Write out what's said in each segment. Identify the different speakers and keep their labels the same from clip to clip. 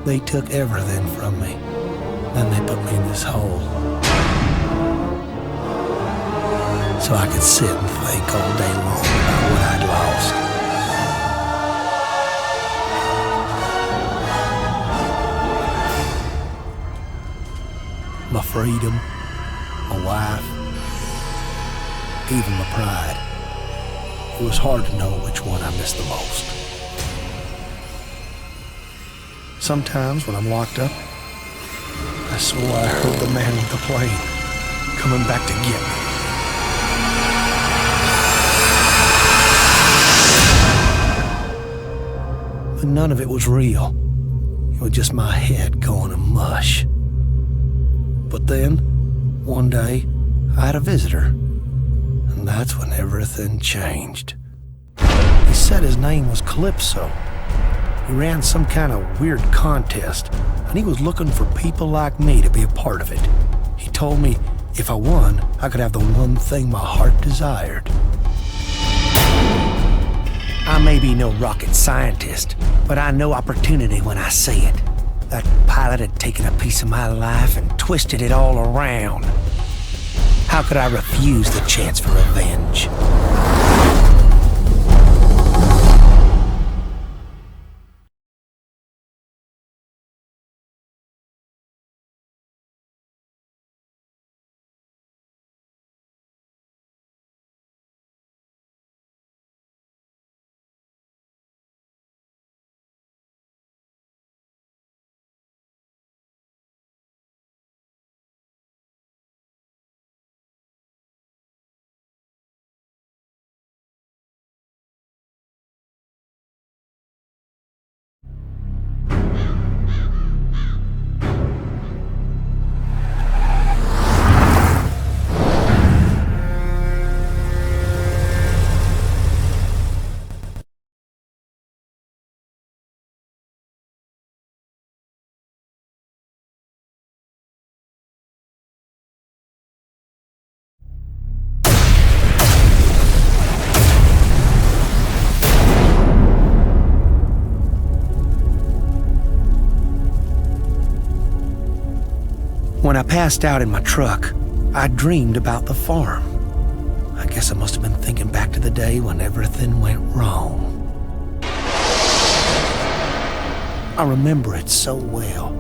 Speaker 1: They took everything from me. Then they put me in this hole. So I could sit and think all day long about what I'd lost. My freedom, my wife, even my pride. It was hard to know which one I missed the most. Sometimes when I'm locked up, I swore I heard the man with the plane coming back to get me. But none of it was real. It was just my head going to mush. But then, one day, I had a visitor, and that's when everything changed. He said his name was Calypso. He ran some kind of weird contest, and he was looking for people like me to be a part of it. He told me if I won, I could have the one thing my heart desired. I may be no rocket scientist, but I know opportunity when I see it. That pilot had taken a piece of my life and twisted it all around. How could I refuse the chance for revenge? When I passed out in my truck, I dreamed about the farm. I guess I must have been thinking back to the day when everything went wrong. I remember it so well.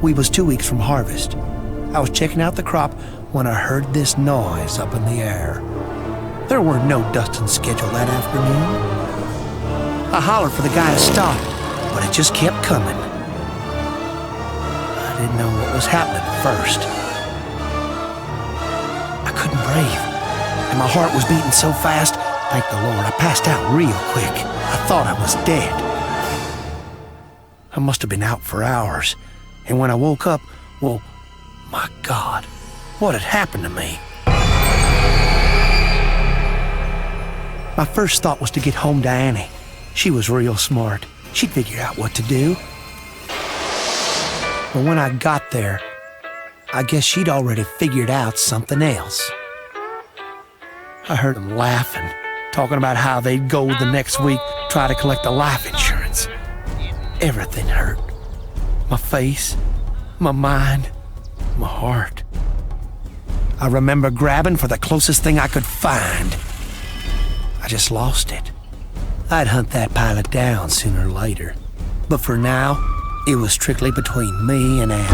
Speaker 1: We was 2 weeks from harvest. I was checking out the crop when I heard this noise up in the air. There were no dusting scheduled that afternoon. I hollered for the guy to stop, but it just kept coming. I didn't know what was happening at first. I couldn't breathe, and my heart was beating so fast, thank the Lord, I passed out real quick. I thought I was dead. I must have been out for hours, and when I woke up, well, my God, what had happened to me? My first thought was to get home to Annie. She was real smart. She'd figure out what to do. But when I got there, I guess she'd already figured out something else. I heard them laughing, talking about how they'd go the next week, try to collect the life insurance. Everything hurt. My face, my mind, my heart. I remember grabbing for the closest thing I could find. I just lost it. I'd hunt that pilot down sooner or later. But for now, it was strictly between me and Annie.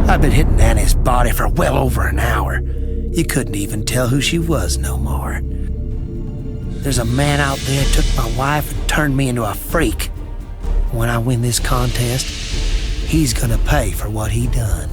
Speaker 1: I'd been hitting Annie's body for well over an hour. You couldn't even tell who she was no more. There's a man out there took my wife and turned me into a freak. When I win this contest, he's gonna pay for what he done.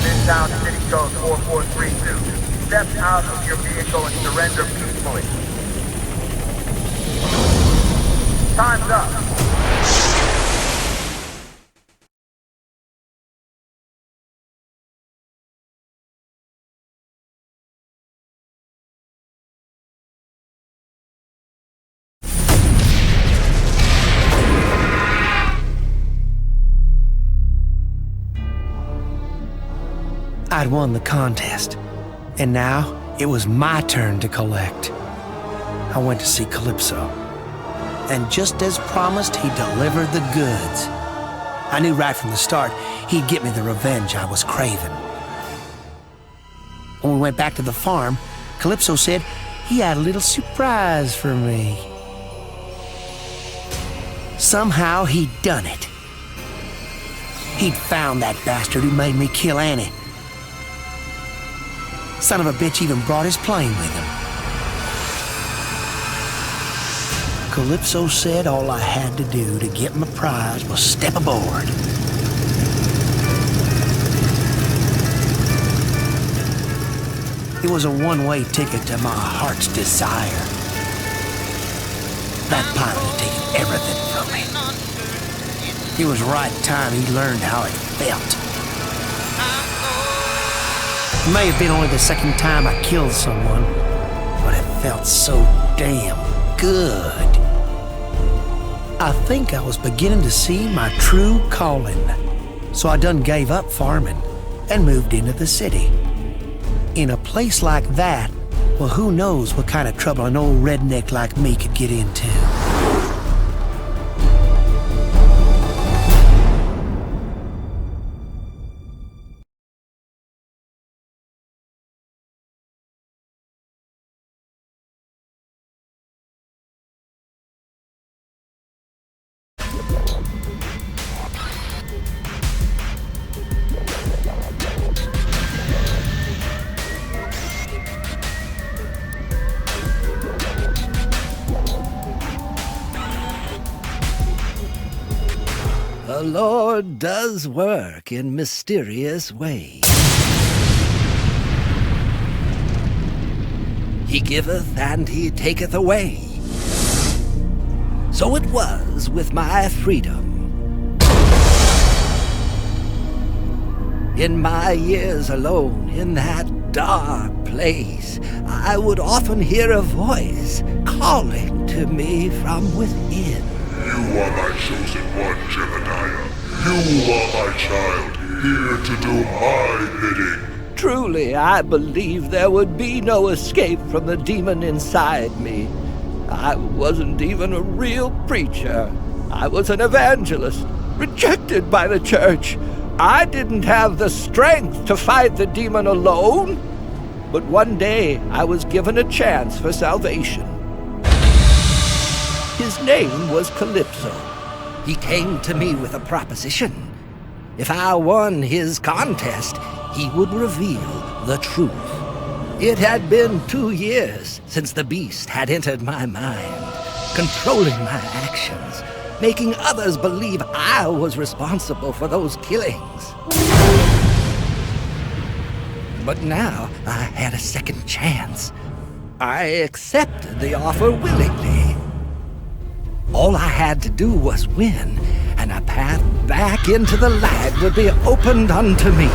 Speaker 2: Midtown City Code 4432. Step out of your vehicle and surrender peacefully. Time's up.
Speaker 1: I'd won the contest, and now it was my turn to collect. I went to see Calypso, and just as promised, he delivered the goods. I knew right from the start he'd get me the revenge I was craving. When we went back to the farm, Calypso said he had a little surprise for me. Somehow he'd done it. He'd found that bastard who made me kill Annie. Son of a bitch even brought his plane with him. Calypso said all I had to do to get my prize was step aboard. It was a one-way ticket to my heart's desire. That pilot had taken everything from me. It was right time he learned how it felt. It may have been only the second time I killed someone, but it felt so damn good. I think I was beginning to see my true calling, so I done gave up farming and moved into the city. In a place like that, well, who knows what kind of trouble an old redneck like me could get into.
Speaker 3: The Lord does work in mysterious ways. He giveth and he taketh away. So it was with my freedom. In my years alone in that dark place, I would often hear a voice calling to me from within.
Speaker 4: You are my chosen one, Jebediah. You are my child, here to do my bidding.
Speaker 3: Truly, I believed there would be no escape from the demon inside me. I wasn't even a real preacher. I was an evangelist, rejected by the church. I didn't have the strength to fight the demon alone. But one day, I was given a chance for salvation. His name was Calypso. He came to me with a proposition. If I won his contest, he would reveal the truth. It had been 2 years since the beast had entered my mind, controlling my actions, making others believe I was responsible for those killings. But now I had a second chance. I accepted the offer willingly. All I had to do was win, and a path back into the light would be opened unto me.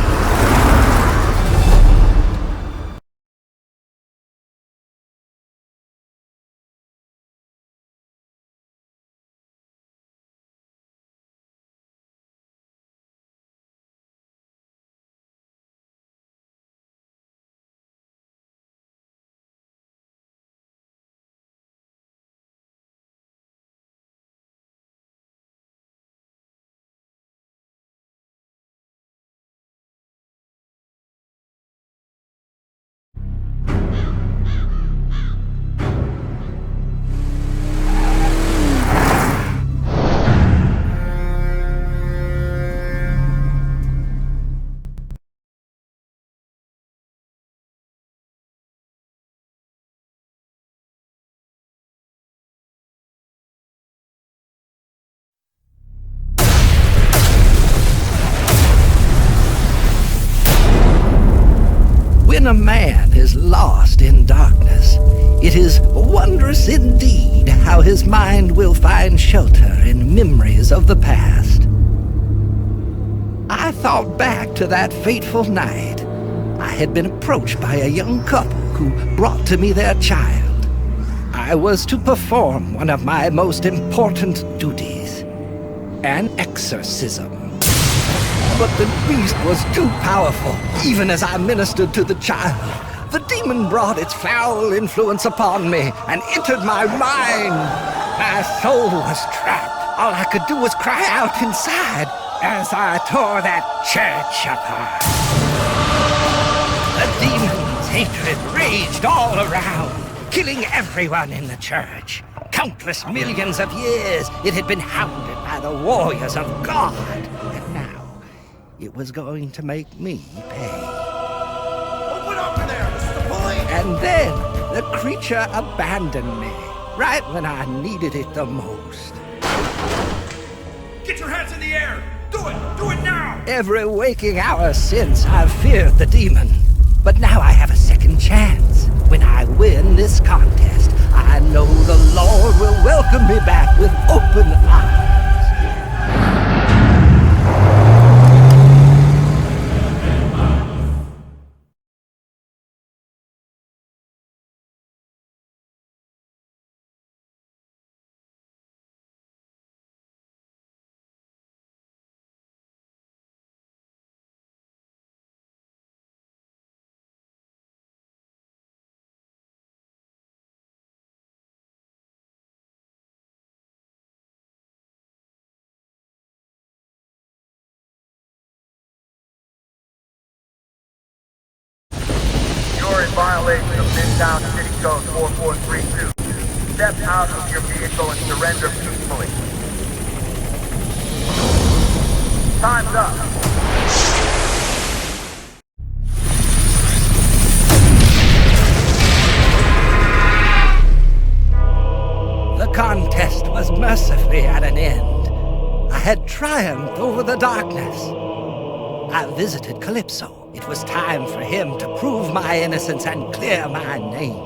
Speaker 3: when a man is lost in darkness, it is wondrous indeed how his mind will find shelter in memories of the past. I thought back to that fateful night. I had been approached by a young couple who brought to me their child. I was to perform one of my most important duties, an exorcism. But the beast was too powerful, even as I ministered to the child. The demon brought its foul influence upon me and entered my mind. My soul was trapped. All I could do was cry out inside as I tore that church apart. The demon's hatred raged all around, killing everyone in the church. Countless millions of years it had been hounded by the warriors of God. And now it was going to make me pay.
Speaker 5: Open up in there! This is the police!
Speaker 3: And then the creature abandoned me, right when I needed it the most.
Speaker 5: Get your hands in the air! Do it! Do it now!
Speaker 3: Every waking hour since, I've feared the demon. But now I have a second chance. When I win this contest, I know the Lord will welcome me back with open arms.
Speaker 2: You're in violation of Midtown City Code 4432. Step out of your vehicle and surrender peacefully. Time's up.
Speaker 3: The contest was mercifully at an end. I had triumphed over the darkness. I visited Calypso. It was time for him to prove my innocence and clear my name.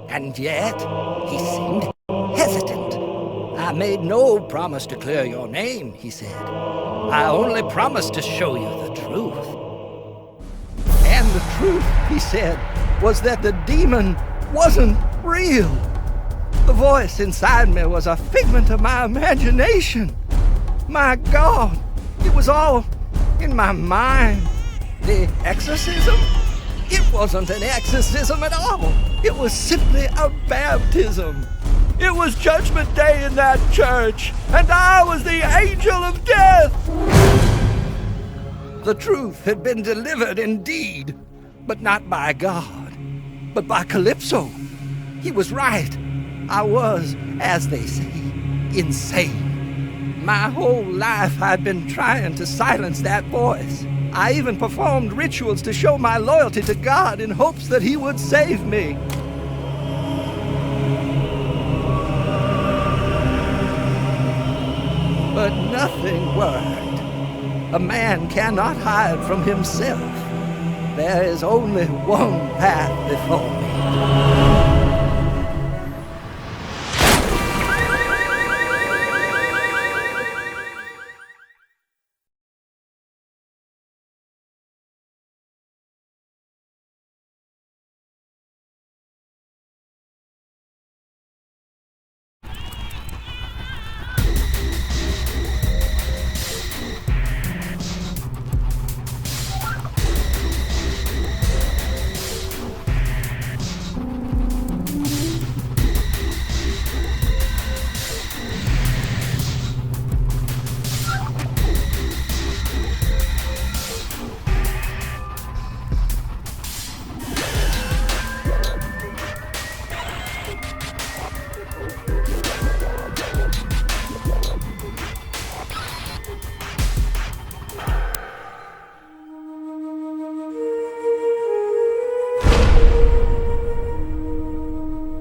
Speaker 3: And yet, he seemed hesitant. I made no promise to clear your name, he said. I only promised to show you the truth. And the truth, he said, was that the demon wasn't real. The voice inside me was a figment of my imagination. My God, it was all in my mind. The exorcism? It wasn't an exorcism at all. It was simply a baptism. It was Judgment Day in that church, and I was the angel of death. The truth had been delivered indeed, but not by God, but by Calypso. He was right. I was, as they say, insane. My whole life I'd been trying to silence that voice. I even performed rituals to show my loyalty to God in hopes that He would save me. But nothing worked. A man cannot hide from himself. There is only one path before me.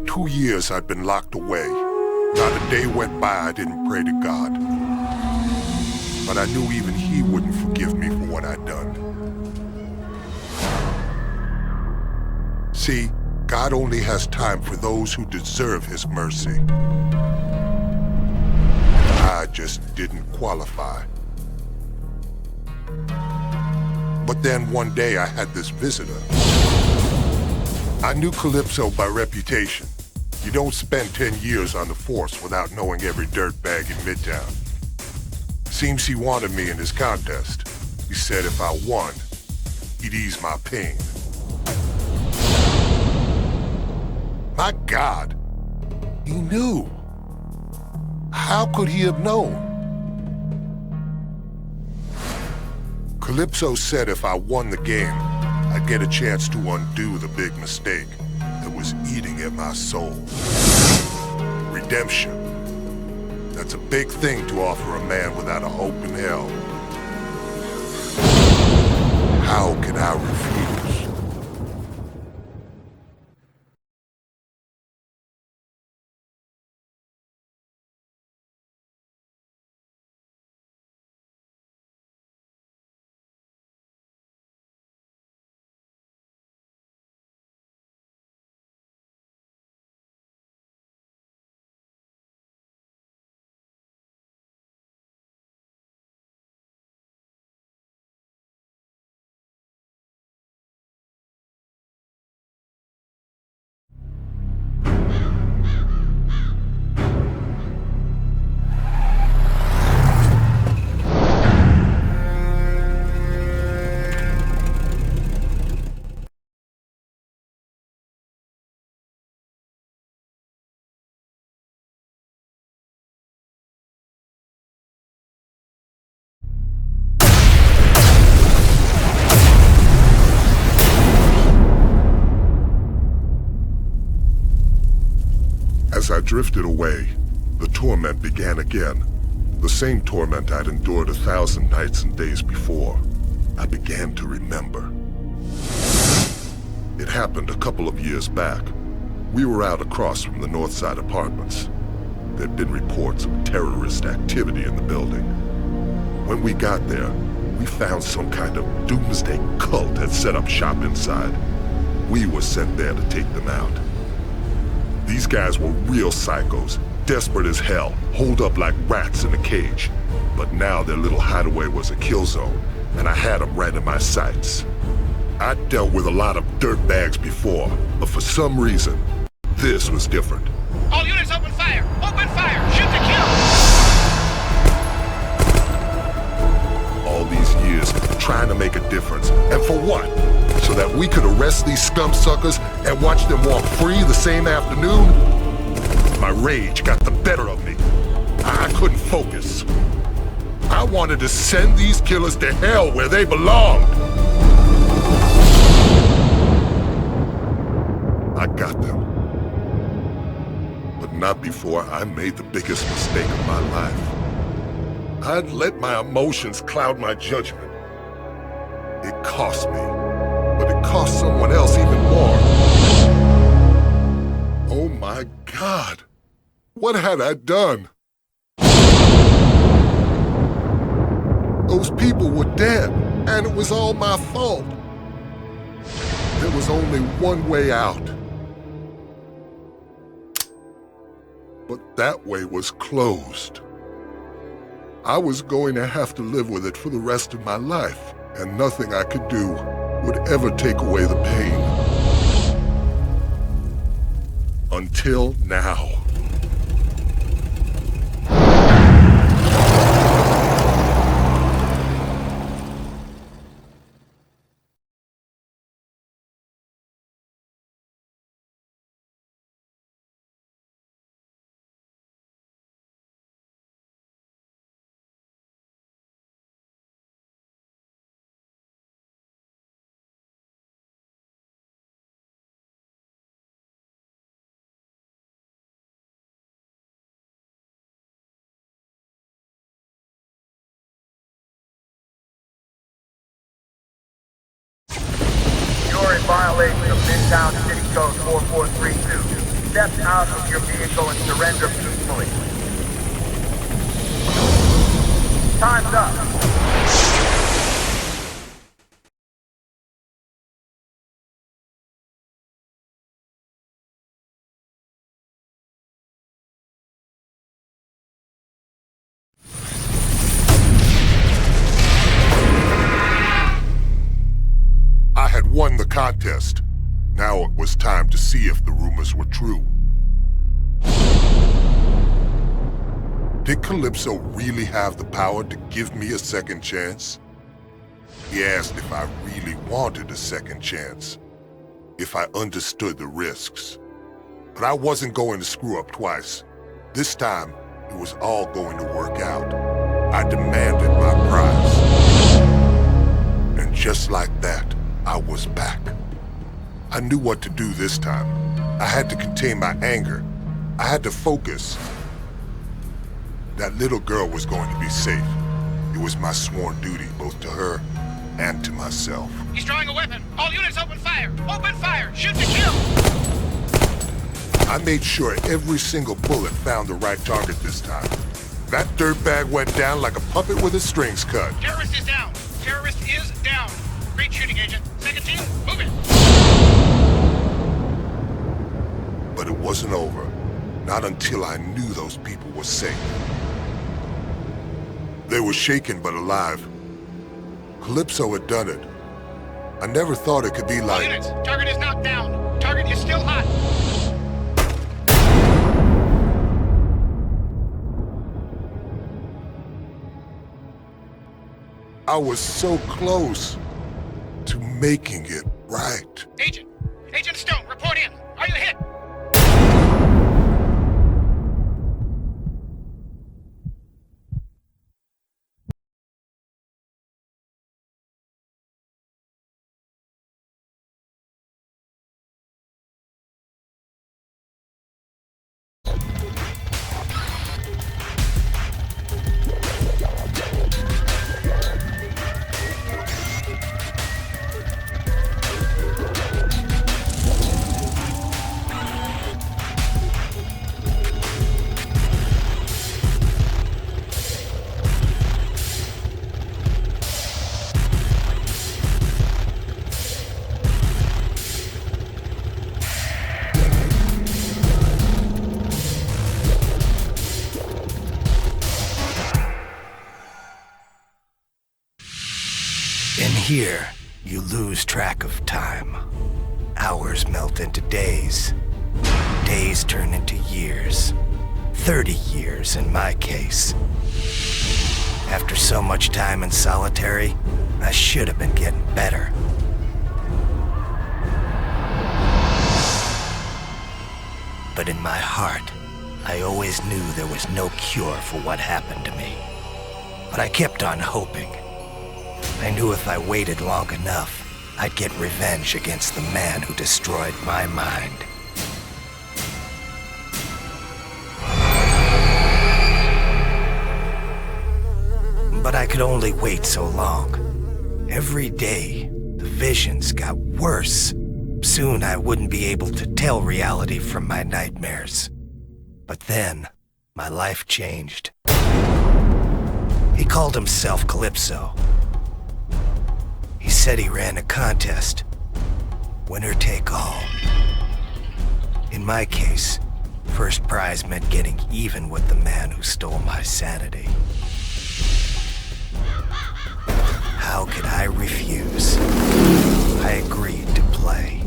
Speaker 4: 2 years I'd been locked away. Not a day went by I didn't pray to God. But I knew even He wouldn't forgive me for what I'd done. See, God only has time for those who deserve his mercy. I just didn't qualify. But then one day I had this visitor. I knew Calypso by reputation. You don't spend 10 years on the force without knowing every dirtbag in Midtown. Seems he wanted me in his contest. He said if I won, he'd ease my pain. My God, he knew. How could he have known? Calypso said if I won the game, I'd get a chance to undo the big mistake that was eating at my soul. Redemption. That's a big thing to offer a man without a hope in hell. How can I refuse? As I drifted away, the torment began again. The same torment I'd endured 1,000 nights and days before. I began to remember. It happened a couple of years back. We were out across from the Northside Apartments. There'd been reports of terrorist activity in the building. When we got there, we found some kind of doomsday cult had set up shop inside. We were sent there to take them out. These guys were real psychos, desperate as hell, holed up like rats in a cage. But now their little hideaway was a kill zone, and I had them right in my sights. I'd dealt with a lot of dirtbags before, but for some reason, this was different.
Speaker 6: All units open fire! Open fire! Shoot to kill!
Speaker 4: All these years trying to make a difference, and for what? So that we could arrest these scum suckers and watch them walk free the same afternoon? My rage got the better of me. I couldn't focus. I wanted to send these killers to hell where they belonged. I got them. But not before I made the biggest mistake of my life. I'd let my emotions cloud my judgment. It cost me. But it cost someone else even more. Oh my God! What had I done? Those people were dead, and it was all my fault. There was only one way out. But that way was closed. I was going to have to live with it for the rest of my life, and nothing I could do would ever take away the pain. Until now.
Speaker 2: You're in violation of Midtown City Code 4432. Step out of your vehicle and surrender peacefully. Time's up.
Speaker 4: contest. Now it was time to see if the rumors were true. Did Calypso really have the power to give me a second chance? He asked if I really wanted a second chance, if I understood the risks. But I wasn't going to screw up twice. This time, it was all going to work out. I demanded my prize. And just like that, I was back. I knew what to do this time. I had to contain my anger. I had to focus. That little girl was going to be safe. It was my sworn duty, both to her and to myself.
Speaker 6: He's drawing a weapon. All units open fire. Open fire. Shoot to kill.
Speaker 4: I made sure every single bullet found the right target this time. That dirtbag went down like a puppet with his strings cut.
Speaker 6: Terrorist is down. Terrorist is down. Great shooting, Agent. Second team, move it.
Speaker 4: But it wasn't over. Not until I knew those people were safe. They were shaken but alive. Calypso had done it. I never thought it could be
Speaker 6: All
Speaker 4: like...
Speaker 6: units, target is not down. Target is still hot.
Speaker 4: I was so close to making it right.
Speaker 6: Agent Stone, report in. Are you hit?
Speaker 3: Here, you lose track of time. Hours melt into days. Days turn into years. 30 years in my case. After so much time in solitary, I should have been getting better. But in my heart, I always knew there was no cure for what happened to me. But I kept on hoping. I knew if I waited long enough, I'd get revenge against the man who destroyed my mind. But I could only wait so long. Every day, the visions got worse. Soon I wouldn't be able to tell reality from my nightmares. But then, my life changed. He called himself Calypso. He said he ran a contest. Winner take all. In my case, first prize meant getting even with the man who stole my sanity. How could I refuse? I agreed to play.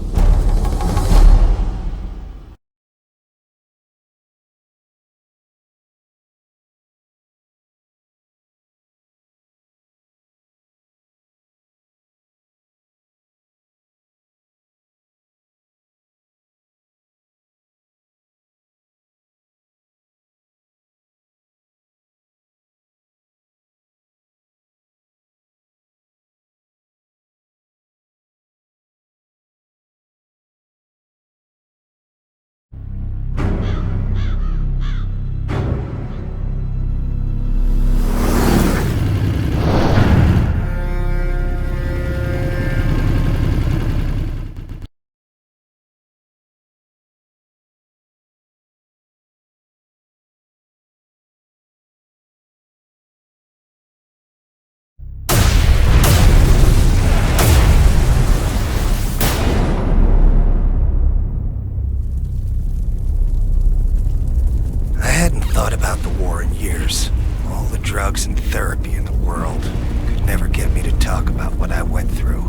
Speaker 3: All the drugs and therapy in the world could never get me to talk about what I went through.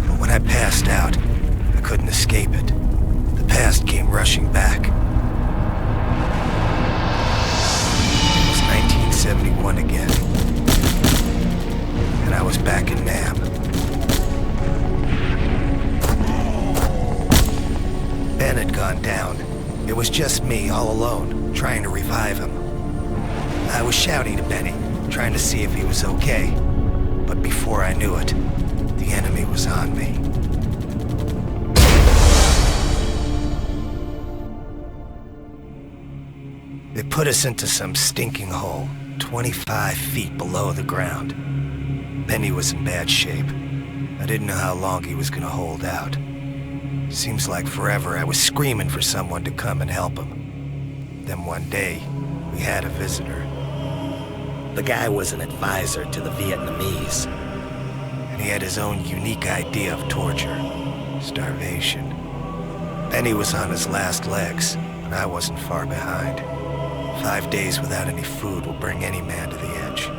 Speaker 3: But When I passed out, I couldn't escape it. The past came rushing back. It was 1971 again, and I was back in Nam. Ben had gone down. It was just me, all alone, trying to revive him. I was shouting to Benny, trying to see if he was okay. But before I knew it, the enemy was on me. They put us into some stinking hole, 25 feet below the ground. Benny was in bad shape. I didn't know how long he was gonna hold out. Seems like forever I was screaming for someone to come and help him. Then one day, we had a visitor.
Speaker 7: The guy was an advisor to the Vietnamese.
Speaker 3: And he had his own unique idea of torture. Starvation. Benny was on his last legs, and I wasn't far behind. 5 days without any food will bring any man to the edge.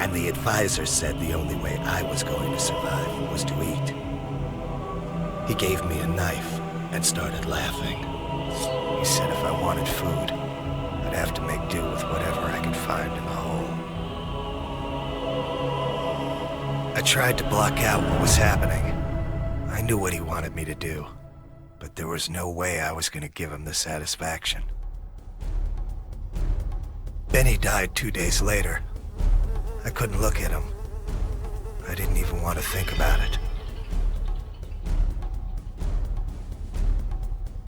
Speaker 7: And the advisor said the only way I was going to survive was to eat. He gave me a knife and started laughing.
Speaker 3: He said if I wanted food, I'd have to make do with whatever I could find in the hole. I tried to block out what was happening. I knew what he wanted me to do, but there was no way I was going to give him the satisfaction. Benny died 2 days later. I couldn't look at him. I didn't even want to think about it.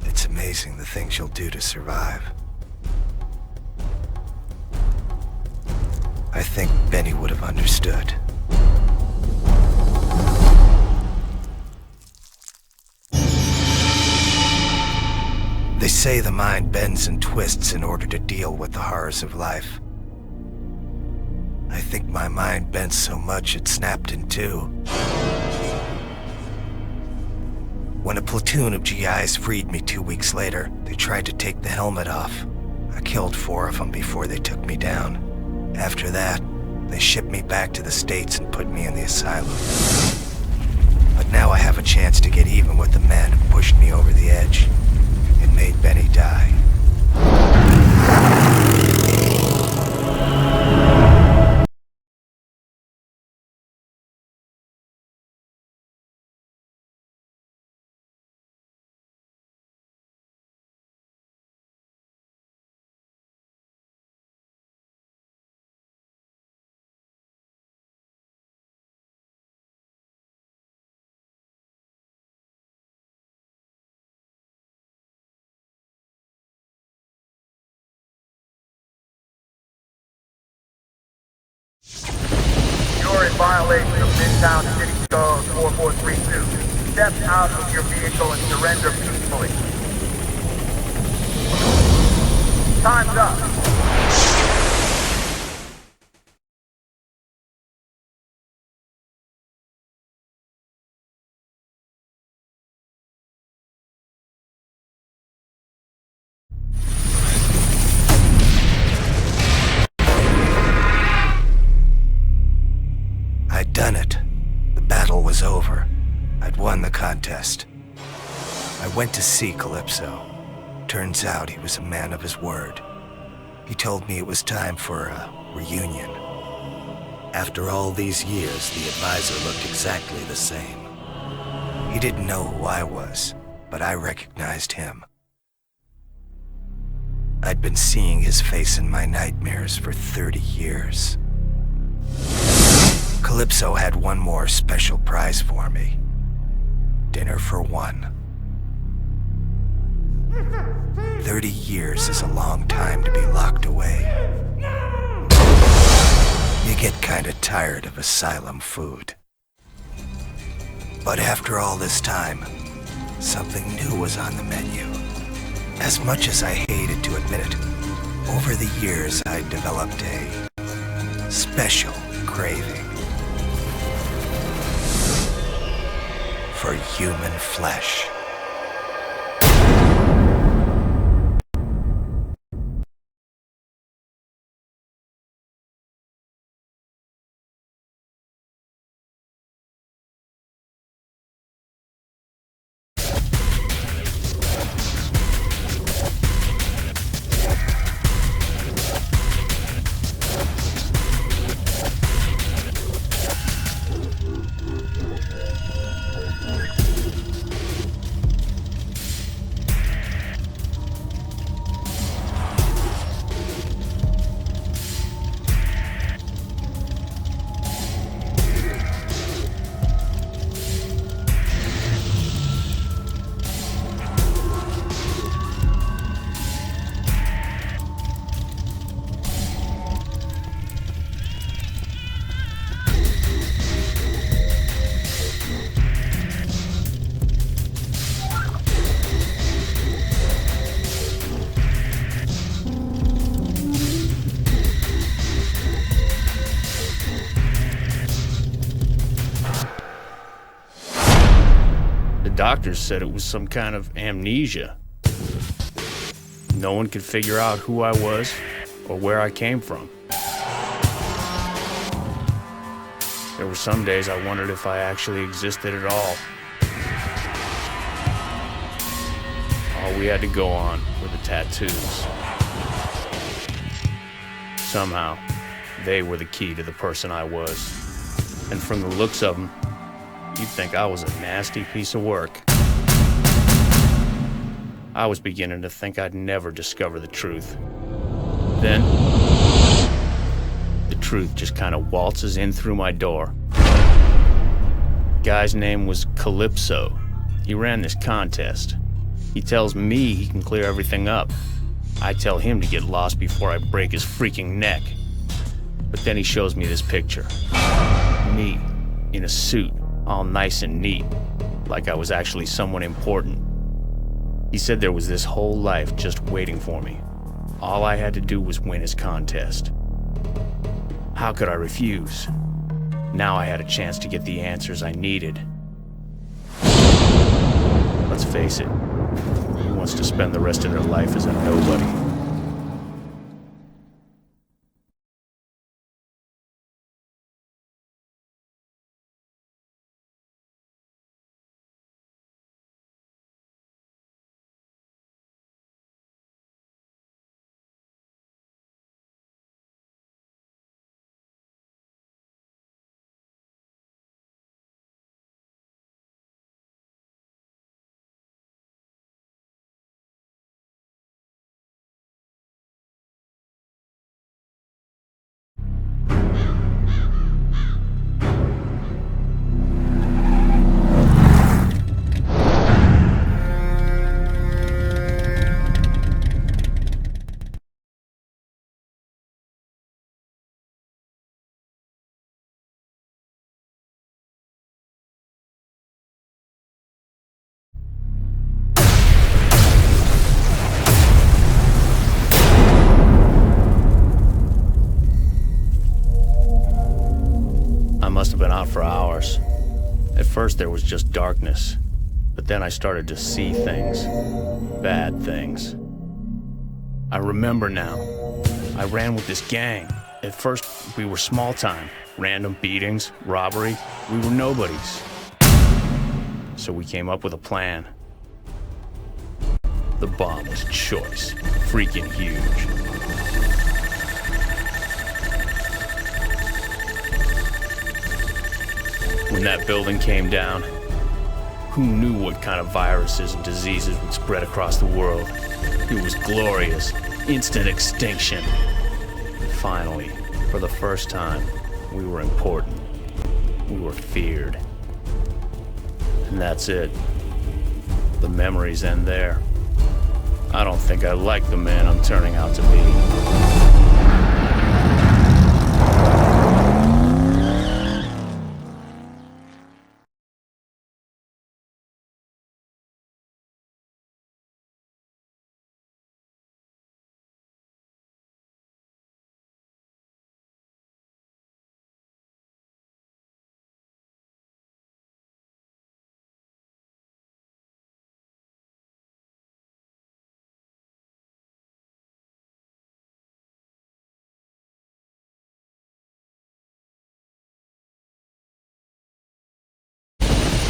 Speaker 3: It's amazing the things you'll do to survive. I think Benny would have understood. They say the mind bends and twists in order to deal with the horrors of life. I think my mind bent so much it snapped in two. When a platoon of GIs freed me 2 weeks later, they tried to take the helmet off. I killed 4 of them before they took me down. After that, they shipped me back to the States and put me in the asylum. But now I have a chance to get even with the men who pushed me over the edge. It made Benny die.
Speaker 2: You're in violation of Midtown City Code 4432. Step out of your vehicle and surrender peacefully. Time's up.
Speaker 3: I'd done it. The battle was over. I'd won the contest. I went to see Calypso. Turns out he was a man of his word. He told me it was time for a reunion.
Speaker 7: After all these years, the advisor looked exactly the same.
Speaker 3: He didn't know who I was, but I recognized him. I'd been seeing his face in my nightmares for 30 years. Calypso had one more special prize for me. Dinner for one. 30 years is a long time to be locked away. You get kinda tired of asylum food. But after all this time, something new was on the menu. As much as I hated to admit it, over the years I developed a special craving for human flesh.
Speaker 8: doctors said it was some kind of amnesia. No one could figure out who I was or where I came from. There were some days I wondered if I actually existed at all. All we had to go on were the tattoos. Somehow, they were the key to the person I was. And from the looks of them, you'd think I was a nasty piece of work. I was beginning to think I'd never discover the truth. Then, the truth just kind of waltzes in through my door. Guy's name was Calypso. He ran this contest. He tells me he can clear everything up. I tell him to get lost before I break his freaking neck. But then he shows me this picture. Me, in a suit, all nice and neat, like I was actually someone important. He said there was this whole life just waiting for me. All I had to do was win his contest. How could I refuse? Now I had a chance to get the answers I needed. Let's face it, who wants to spend the rest of their life as a nobody? Must have been out for hours. At first there was just darkness, but then I started to see things. Bad things. I remember now. I ran with this gang. At first we were small time. Random beatings, robbery. We were nobodies. So we came up with a plan. The bomb was choice. Freaking huge. When that building came down, who knew what kind of viruses and diseases would spread across the world? It was glorious, instant extinction. Finally, for the first time, we were important. We were feared. And that's it. The memories end there. I don't think I like the man I'm turning out to be.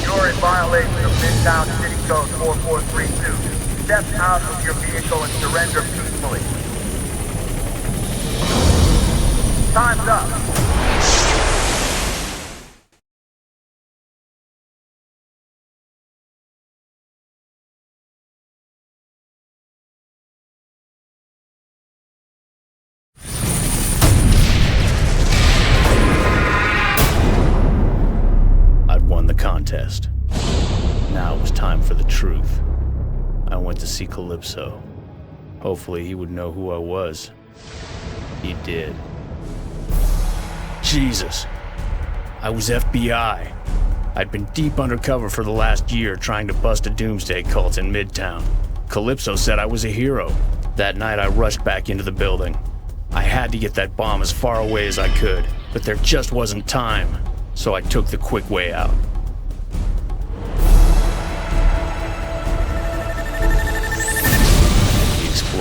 Speaker 2: You're in violation of Midtown City Code 4432. Step out of your vehicle and surrender peacefully. Time's up.
Speaker 8: Contest. Now it was time for the truth. I went to see Calypso. Hopefully he would know who I was. He did. Jesus. I was FBI. I'd been deep undercover for the last year trying to bust a doomsday cult in Midtown. Calypso said I was a hero. That night I rushed back into the building. I had to get that bomb as far away as I could, but there just wasn't time. So I took the quick way out.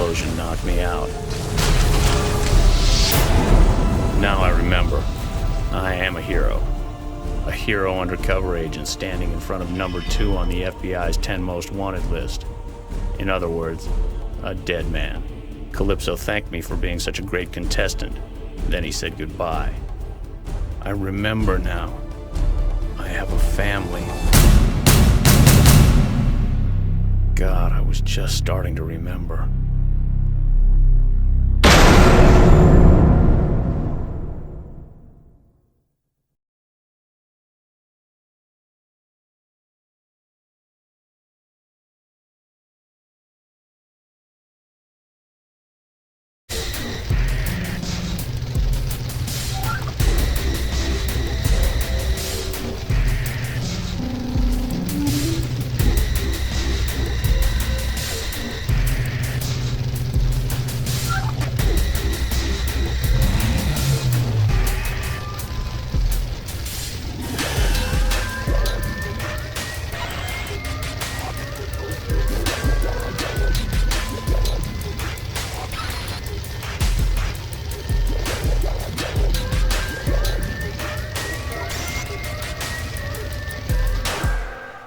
Speaker 8: explosion knocked me out. Now I remember. I am a hero. A hero undercover agent standing in front of number 2 on the FBI's 10 most wanted list. In other words, a dead man. Calypso thanked me for being such a great contestant. Then he said goodbye. I remember now. I have a family. God, I was just starting to remember.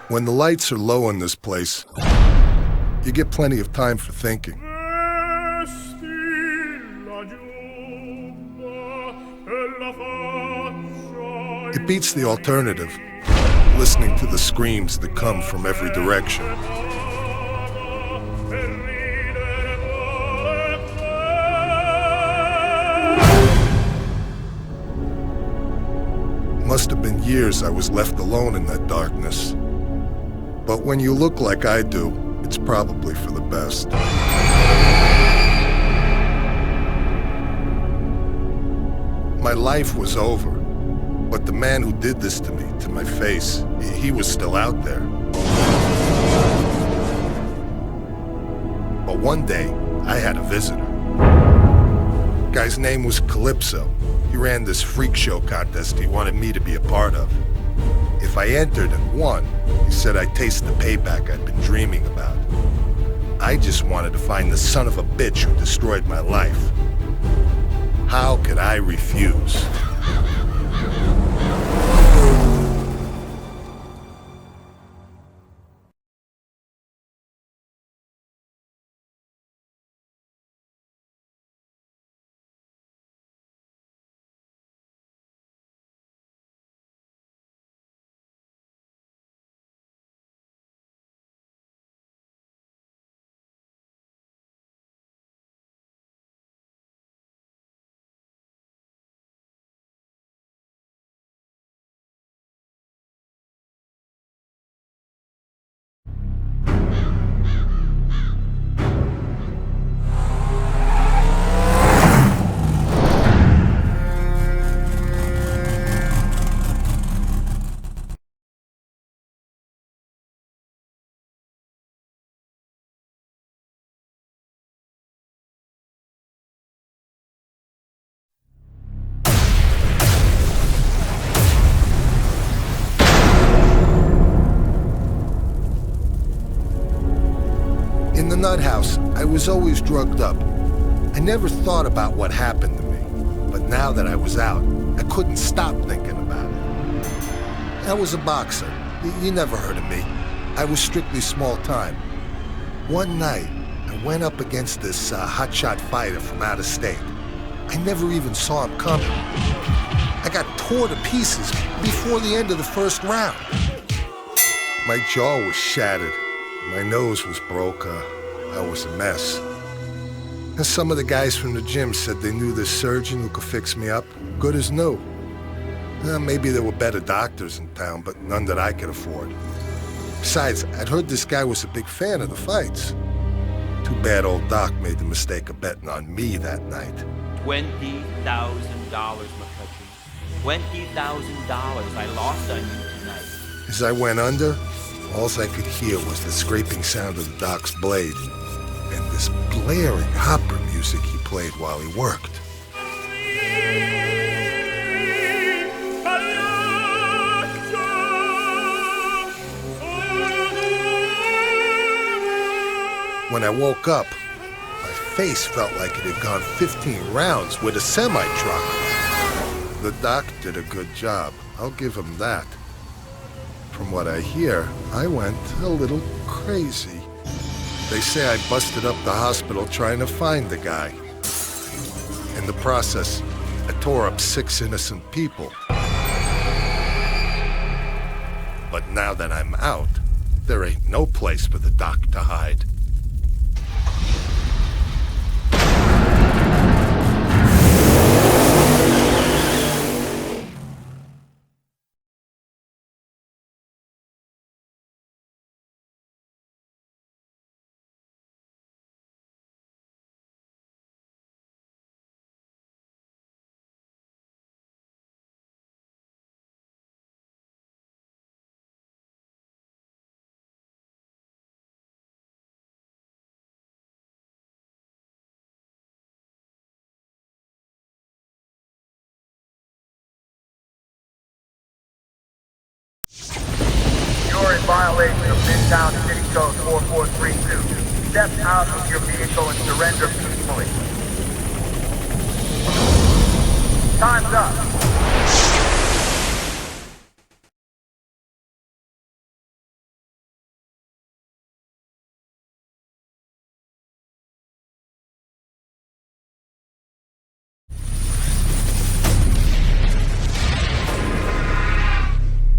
Speaker 4: When the lights are low in this place, you get plenty of time for thinking. It beats the alternative, listening to the screams that come from every direction. Must have been years I was left alone in that darkness. But when you look like I do, it's probably for the best. My life was over, but the man who did this to me, to my face, he was still out there. But one day, I had a visitor. Guy's name was Calypso. He ran this freak show contest he wanted me to be a part of. If I entered and won, he said I'd taste the payback I'd been dreaming about. I just wanted to find the son of a bitch who destroyed my life. How could I refuse? In the nut house, I was always drugged up. I never thought about what happened to me, but now that I was out, I couldn't stop thinking about it. I was a boxer. You never heard of me. I was strictly small time. One night, I went up against this hotshot fighter from out of state. I never even saw him coming. I got tore to pieces before the end of the first round. My jaw was shattered. My nose was broke. I was a mess. And some of the guys from the gym said they knew this surgeon who could fix me up, good as new. Maybe there were better doctors in town, but none that I could afford. Besides, I'd heard this guy was a big fan of the fights. Too bad old Doc made the mistake of betting on me that night.
Speaker 9: $20,000, McCutcheon. $20,000 I lost on you tonight.
Speaker 4: As I went under, all I could hear was the scraping sound of the Doc's blade and this blaring opera music he played while he worked. When I woke up,
Speaker 7: My face felt like it had gone 15 rounds with a semi-truck. The doc did a good job. I'll give him that. From what I hear, I went a little crazy. They say I busted up the hospital trying to find the guy. In the process, I tore up 6 innocent people. But now that I'm out, there ain't no place for the doc to hide.
Speaker 2: You're in violation of Midtown City Code 4432. Step out of your vehicle and surrender peacefully. Time's up.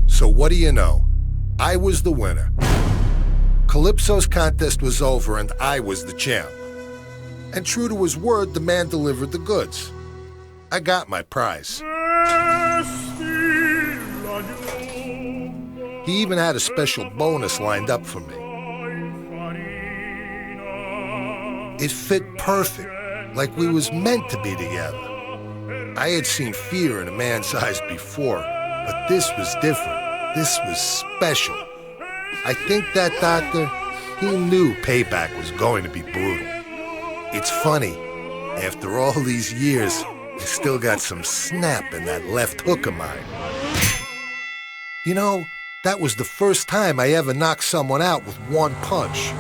Speaker 7: So what do you know? I was the winner. Calypso's contest was over and I was the champ. And true to his word, the man delivered the goods. I got my prize. He even had a special bonus lined up for me. It fit perfect, like we was meant to be together. I had seen fear in a man's eyes before, but this was different. This was special. I think that doctor, he knew payback was going to be brutal. It's funny, after all these years, I still got some snap in that left hook of mine. You know, that was the first time I ever knocked someone out with one punch.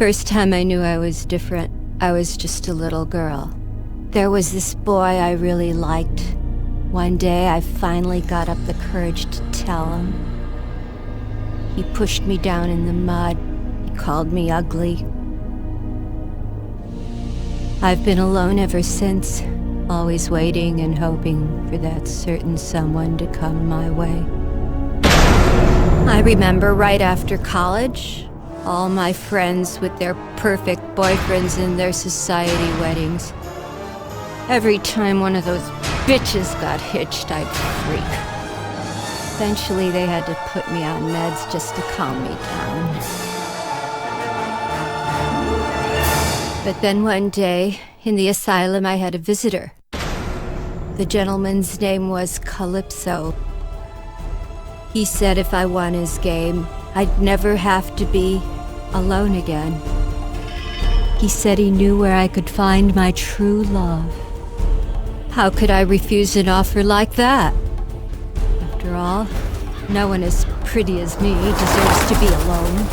Speaker 10: First time I knew I was different, I was just a little girl. There was this boy I really liked. One day I finally got up the courage to tell him. He pushed me down in the mud. He called me ugly. I've been alone ever since, always waiting and hoping for that certain someone to come my way. I remember right after college, all my friends with their perfect boyfriends and their society weddings. Every time one of those bitches got hitched, I'd freak. Eventually, they had to put me on meds just to calm me down. But then one day, in the asylum, I had a visitor. The gentleman's name was Calypso. He said if I won his game, I'd never have to be alone again. He said he knew where I could find my true love. How could I refuse an offer like that? After all, no one as pretty as me deserves to be alone.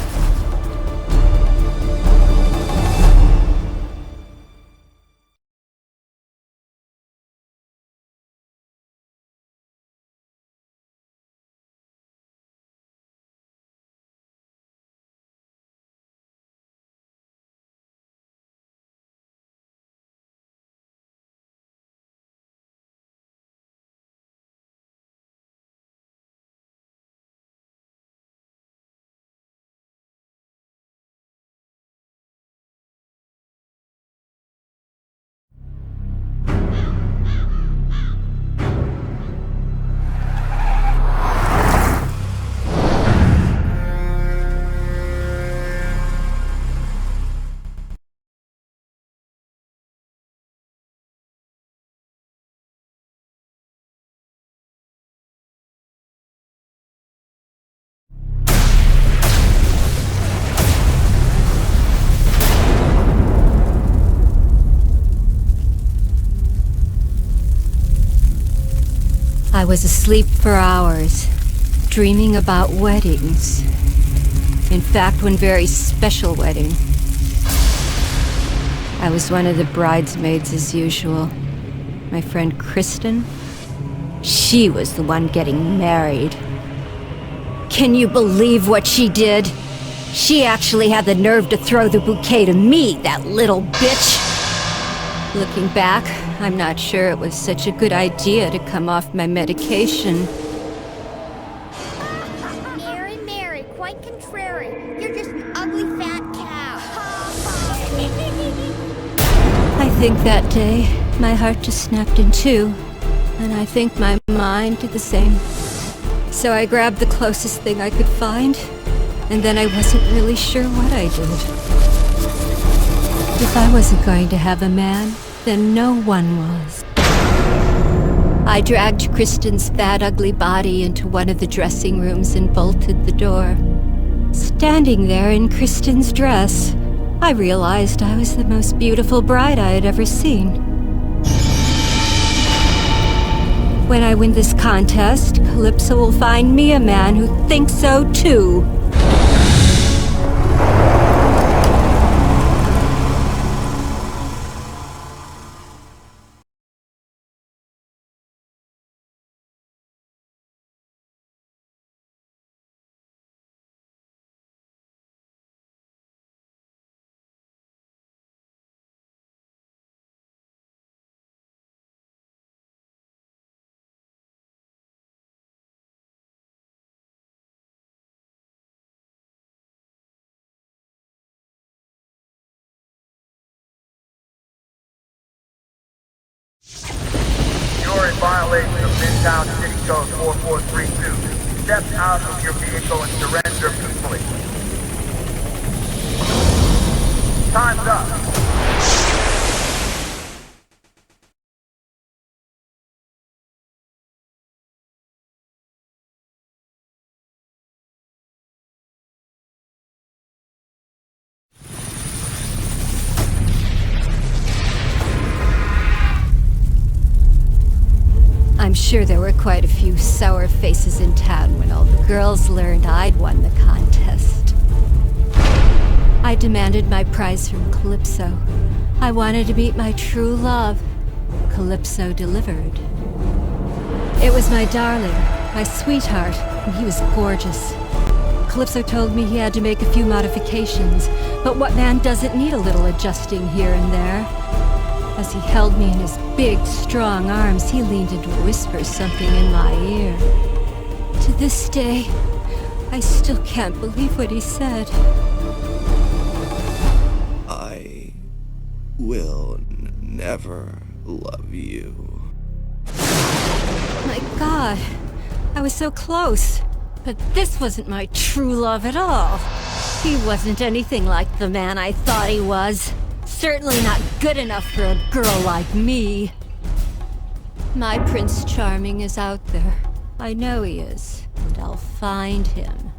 Speaker 10: was asleep for hours, dreaming about weddings. In fact, one very special wedding. I was one of the bridesmaids as usual. My friend Kristen, she was the one getting married. Can you believe what she did? She actually had the nerve to throw the bouquet to me, that little bitch. Looking back, I'm not sure it was such a good idea to come off my medication.
Speaker 11: Mary, quite contrary. You're just an ugly fat cow.
Speaker 10: I think that day, my heart just snapped in two, and I think my mind did the same. So I grabbed the closest thing I could find, and then I wasn't really sure what I did. If I wasn't going to have a man, then no one was. I dragged Kristen's fat, ugly body into one of the dressing rooms and bolted the door. Standing there in Kristen's dress, I realized I was the most beautiful bride I had ever seen. When I win this contest, Calypso will find me a man who thinks so too.
Speaker 2: You're in violation of Midtown City Code 4432. Step out of your vehicle and surrender peacefully. Time's up.
Speaker 10: I'm sure there were quite a few sour faces in town when all the girls learned I'd won the contest. I demanded my prize from Calypso. I wanted to meet my true love. Calypso delivered. It was my darling, my sweetheart, and he was gorgeous. Calypso told me he had to make a few modifications, but what man doesn't need a little adjusting here and there? As he held me in his big, strong arms, he leaned in to whisper something in my ear. To this day, I still can't believe what he said.
Speaker 12: I will never love you.
Speaker 10: My God, I was so close. But this wasn't my true love at all. He wasn't anything like the man I thought he was. Certainly not good enough for a girl like me. My Prince Charming is out there. I know he is, and I'll find him.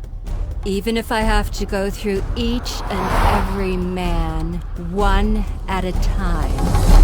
Speaker 10: Even if I have to go through each and every man, one at a time.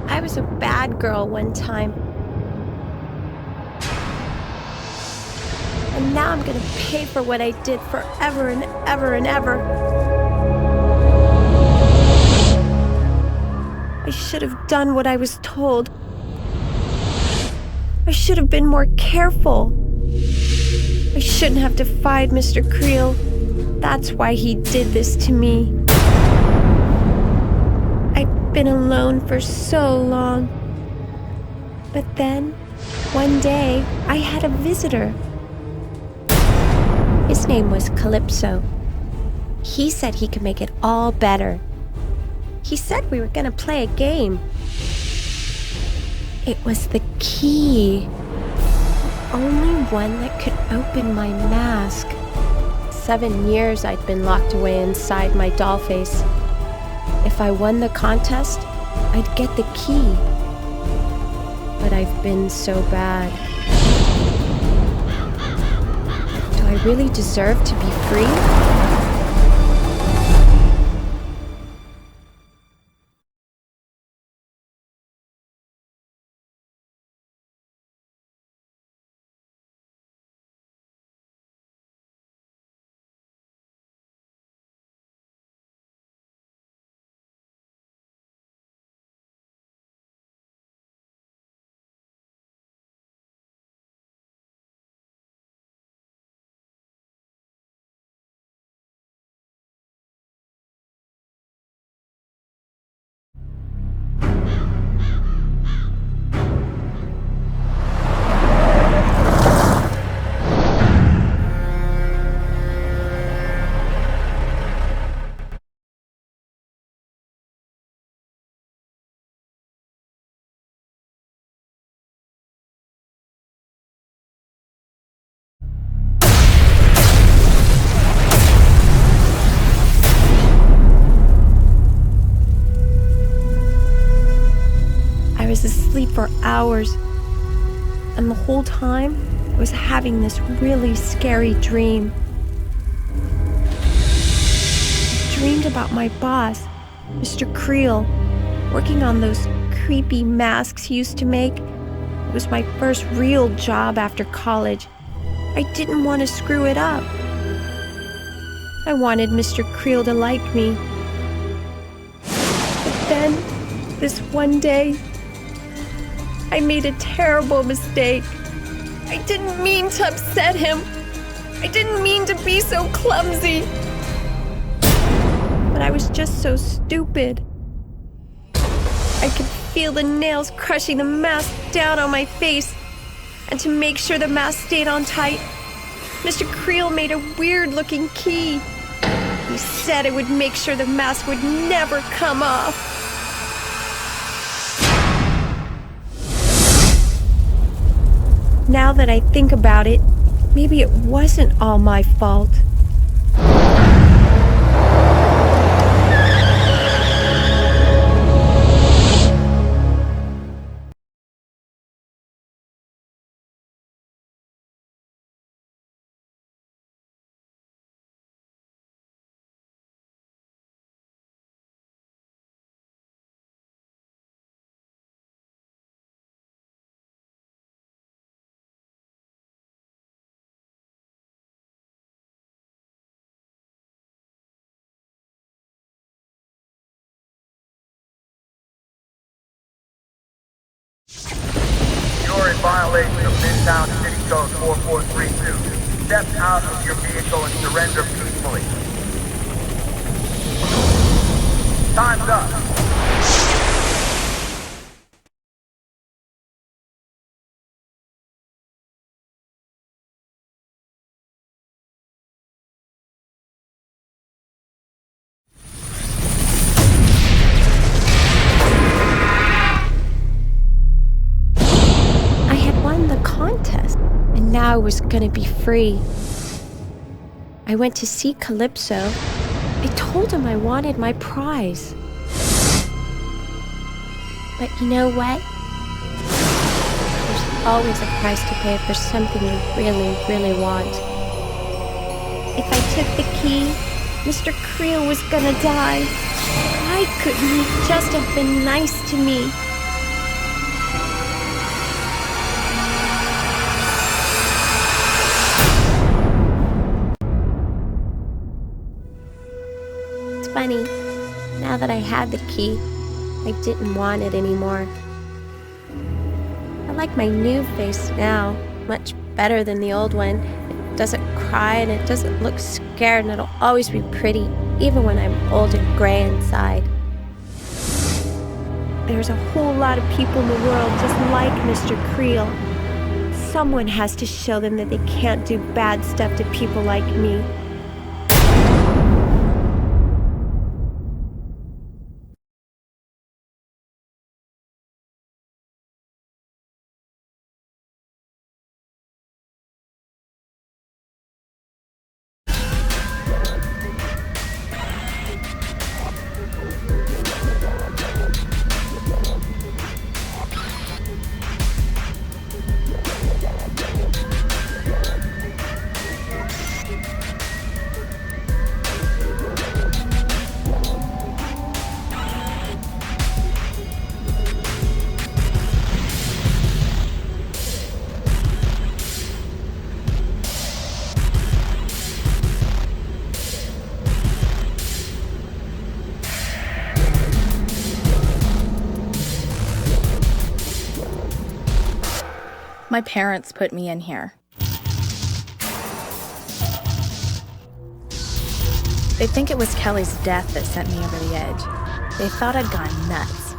Speaker 13: I was a bad girl one time. And now I'm gonna pay for what I did forever and ever and ever. I should have done what I was told. I should have been more careful. I shouldn't have defied Mr. Creel. That's why he did this to me. I've been alone for so long. But then, one day, I had a visitor. His name was Calypso. He said he could make it all better. He said we were gonna play a game. It was the key. The only one that could open my mask. 7 years I'd been locked away inside my doll face. If I won the contest, I'd get the key. But I've been so bad. Do I really deserve to be free? I was asleep for hours, and the whole time I was having this really scary dream. I dreamed about my boss, Mr. Creel, working on those creepy masks he used to make. It was my first real job after college. I didn't want to screw it up. I wanted Mr. Creel to like me. But then, this one day, I made a terrible mistake. I didn't mean to upset him. I didn't mean to be so clumsy. But I was just so stupid. I could feel the nails crushing the mask down on my face. And to make sure the mask stayed on tight, Mr. Creel made a weird-looking key. He said it would make sure the mask would never come off. Now that I think about it, maybe it wasn't all my fault.
Speaker 2: You're in violation of Midtown City Code 4432. Step out of your vehicle and surrender peacefully. Time's up.
Speaker 13: Now I was gonna be free. I went to see Calypso. I told him I wanted my prize. But you know what? There's always a price to pay for something you really, really want. If I took the key, Mr. Creel was gonna die. Why couldn't he just have been nice to me? Funny, now that I had the key, I didn't want it anymore. I like my new face now much better than the old one. It doesn't cry and it doesn't look scared, and it'll always be pretty, even when I'm old and gray inside. There's a whole lot of people in the world just like Mr. Creel. Someone has to show them that they can't do bad stuff to people like me.
Speaker 14: My parents put me in here. They think it was Kelly's death that sent me over the edge. They thought I'd gone nuts.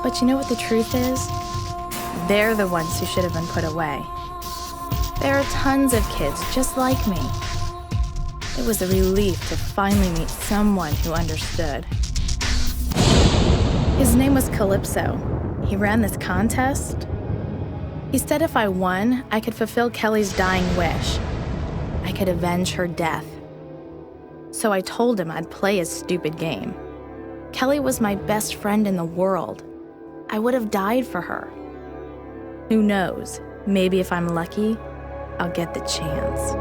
Speaker 14: But you know what the truth is? They're the ones who should have been put away. There are tons of kids just like me. It was a relief to finally meet someone who understood. His name was Calypso. He ran this contest. He said if I won, I could fulfill Kelly's dying wish. I could avenge her death. So I told him I'd play his stupid game. Kelly was my best friend in the world. I would have died for her. Who knows? Maybe if I'm lucky, I'll get the chance.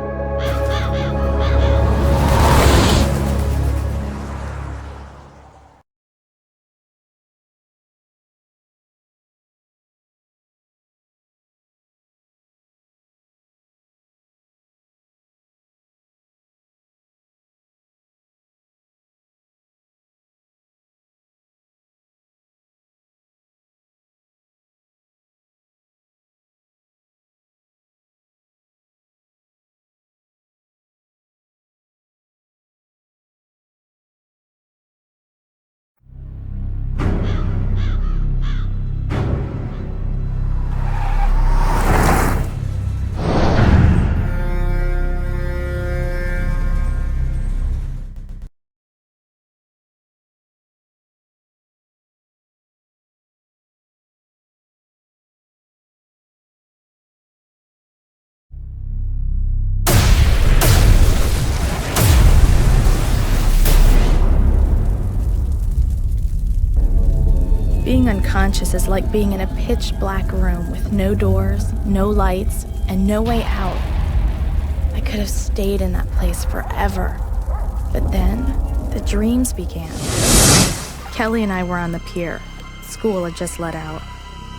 Speaker 14: Being unconscious is like being in a pitch-black room with no doors, no lights, and no way out. I could have stayed in that place forever. But then, the dreams began. Kelly and I were on the pier. School had just let out.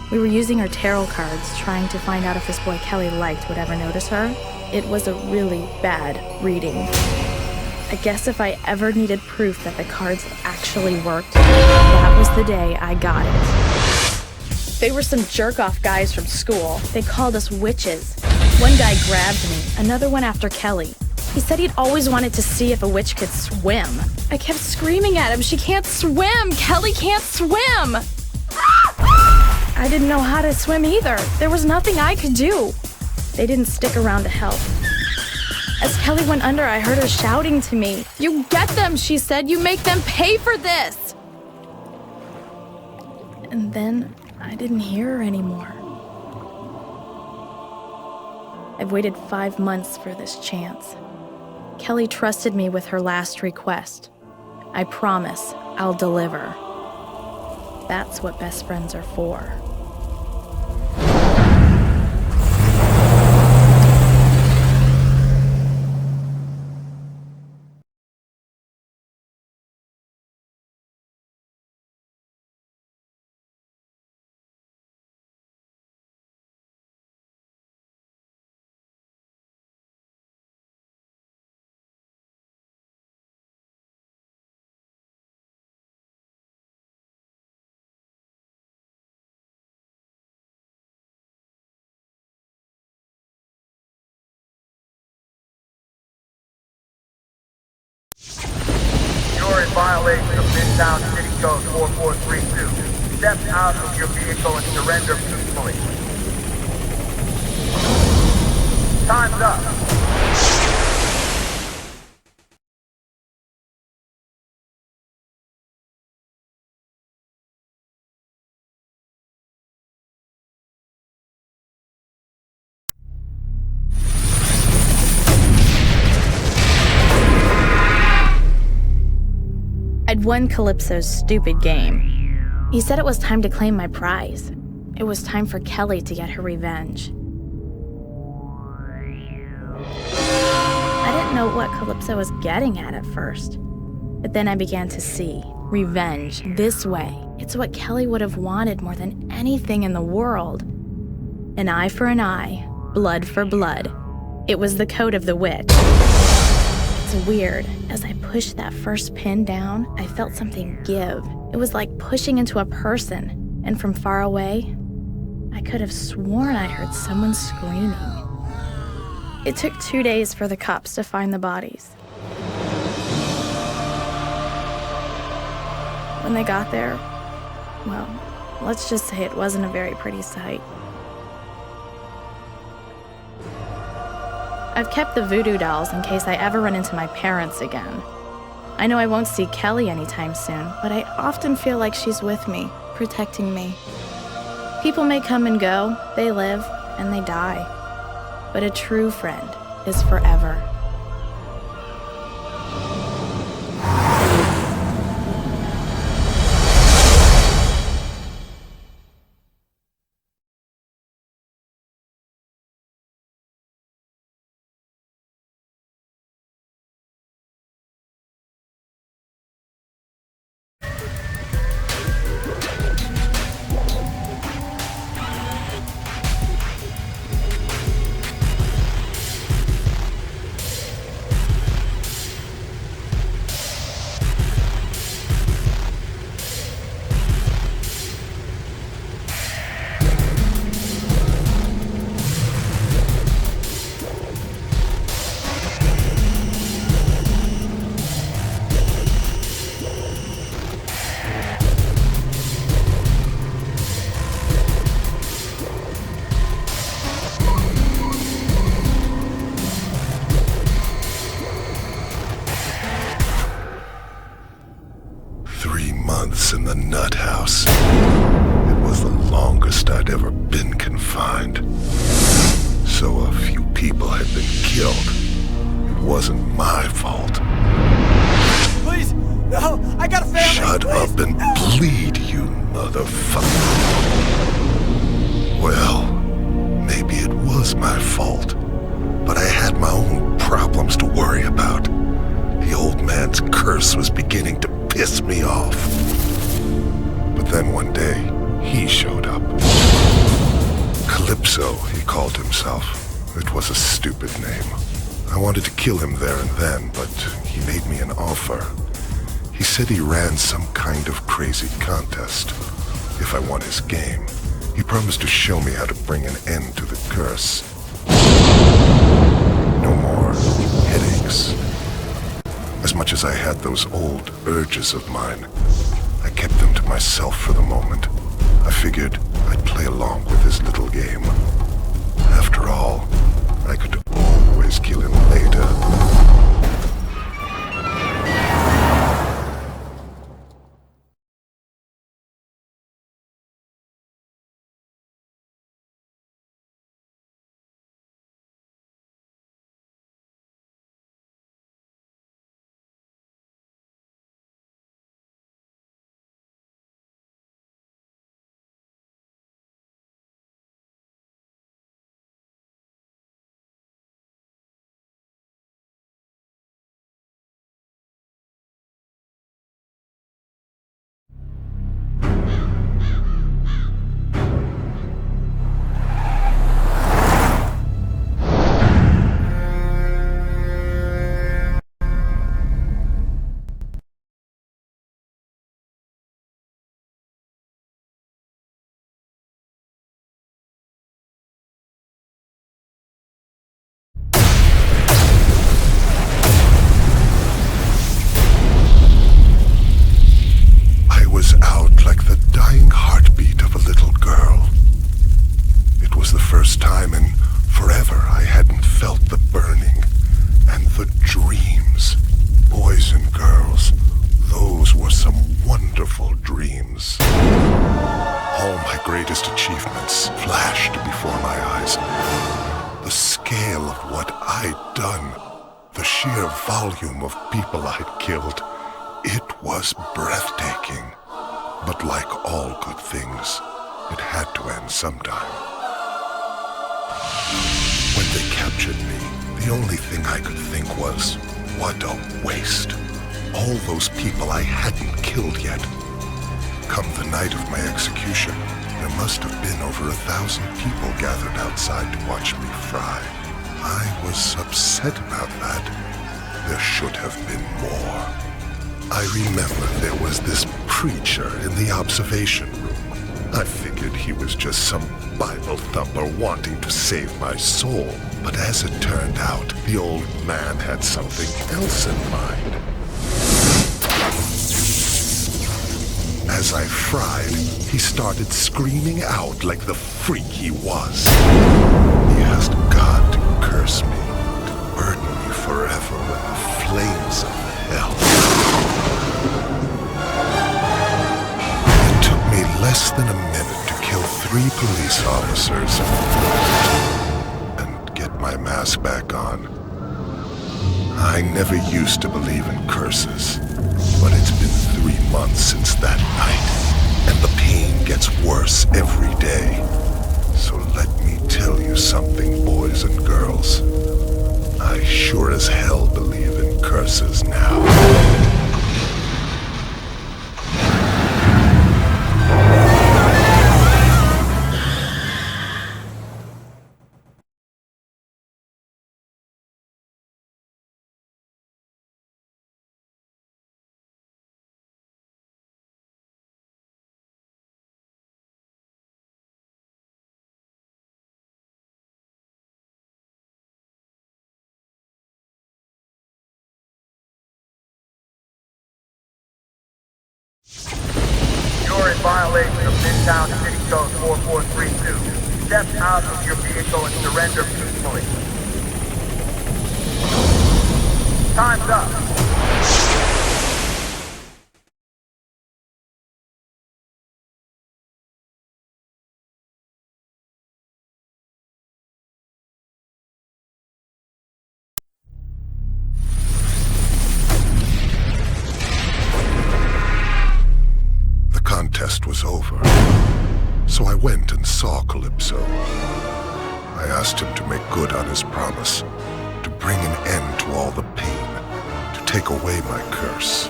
Speaker 14: We were using our tarot cards, trying to find out if this boy Kelly liked would ever notice her. It was a really bad reading. I guess if I ever needed proof that the cards actually worked, that was the day I got it. They were some jerk-off guys from school. They called us witches. One guy grabbed me, another went after Kelly. He said he'd always wanted to see if a witch could swim. I kept screaming at him, "She can't swim! Kelly can't swim!" I didn't know how to swim either. There was nothing I could do. They didn't stick around to help. As Kelly went under, I heard her shouting to me. "You get them," she said. "You make them pay for this." And then I didn't hear her anymore. I've waited 5 months for this chance. Kelly trusted me with her last request. I promise I'll deliver. That's what best friends are for.
Speaker 2: You're in violation of Midtown City Code 4432. Step out of your vehicle and surrender peacefully. Time's up.
Speaker 14: I'd won Calypso's stupid game. He said it was time to claim my prize. It was time for Kelly to get her revenge. I didn't know what Calypso was getting at first. But then I began to see. Revenge, this way. It's what Kelly would have wanted more than anything in the world. An eye for an eye, blood for blood. It was the code of the witch. It's weird. As I pushed that first pin down, I felt something give. It was like pushing into a person, and from far away, I could have sworn I heard someone screaming. It took 2 days for the cops to find the bodies. When they got there, well, let's just say it wasn't a very pretty sight. I've kept the voodoo dolls in case I ever run into my parents again. I know I won't see Kelly anytime soon, but I often feel like she's with me, protecting me. People may come and go, they live, and they die. But a true friend is forever.
Speaker 4: In the nut house. It was the longest I'd ever been confined. So a few people had been killed. It wasn't my fault.
Speaker 5: Please, no, I got a family.
Speaker 4: Shut up and bleed, you motherfucker. Well, maybe it was my fault, but I had my own problems to worry about. The old man's curse was beginning to piss me off. But then one day, he showed up. Calypso, he called himself. It was a stupid name. I wanted to kill him there and then, but he made me an offer. He said he ran some kind of crazy contest. If I won his game, he promised to show me how to bring an end to the curse. No more headaches. As much as I had those old urges of mine, I kept them to myself for the moment. I figured I'd play along with his little game. After all, I could always kill him later. flames. All my greatest achievements flashed before my eyes. The scale of what I'd done, the sheer volume of people I'd killed, it was breathtaking. But like all good things, it had to end sometime. When they captured me, the only thing I could think was, what a waste. All those people I hadn't killed yet. Come the night of my execution, there must have been over 1,000 people gathered outside to watch me fry. I was upset about that. There should have been more. I remember there was this preacher in the observation room. I figured he was just some Bible thumper wanting to save my soul. But as it turned out, the old man had something else in mind. As I fried, he started screaming out like the freak he was. He asked God to curse me, to burden me forever with the flames of hell. It took me less than a minute to kill 3 police officers and get my mask back on. I never used to believe in curses, but it's been 3 months since that night, and the pain gets worse every day. So let me tell you something, boys and girls. I sure as hell believe in curses now.
Speaker 2: You're in violation of Midtown City Code 4432. Step out of your vehicle and surrender peacefully. Time's up.
Speaker 4: Was over. So I went and saw Calypso. I asked him to make good on his promise, to bring an end to all the pain, to take away my curse.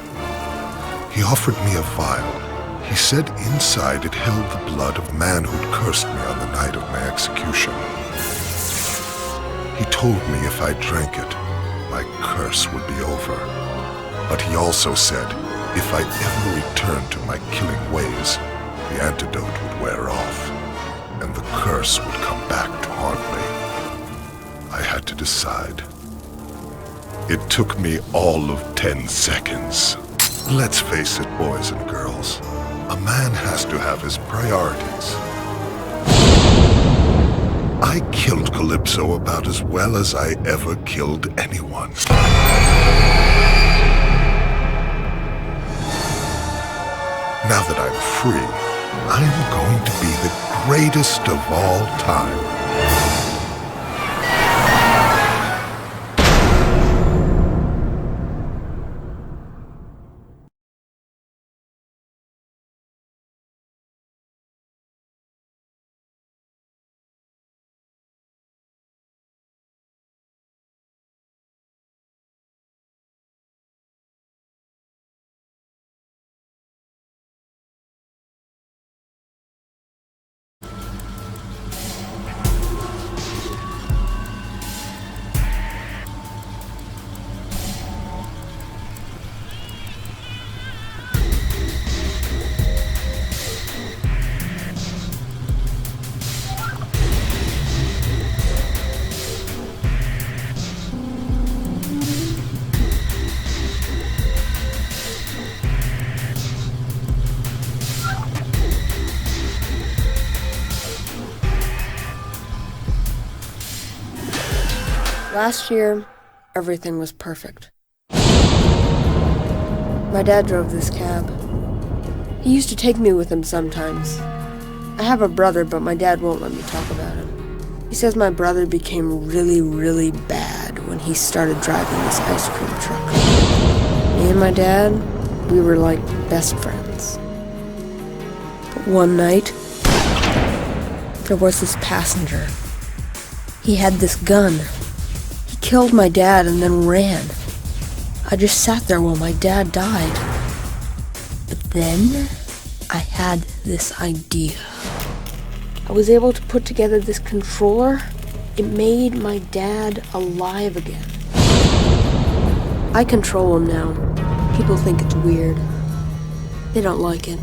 Speaker 4: He offered me a vial. He said inside it held the blood of man who'd cursed me on the night of my execution. He told me if I drank it, my curse would be over. But he also said, if I ever returned to my killing ways, the antidote would wear off, and the curse would come back to haunt me. I had to decide. It took me all of 10 seconds. Let's face it, boys and girls. A man has to have his priorities. I killed Calypso about as well as I ever killed anyone. Now that I'm free, I'm going to be the greatest of all time.
Speaker 15: Last year, everything was perfect. My dad drove this cab. He used to take me with him sometimes. I have a brother, but my dad won't let me talk about him. He says my brother became really, really bad when he started driving this ice cream truck. Me and my dad, we were like best friends. But one night, there was this passenger. He had this gun. He killed my dad and then ran. I just sat there while my dad died. But then, I had this idea. I was able to put together this controller. It made my dad alive again. I control him now. People think it's weird. They don't like it.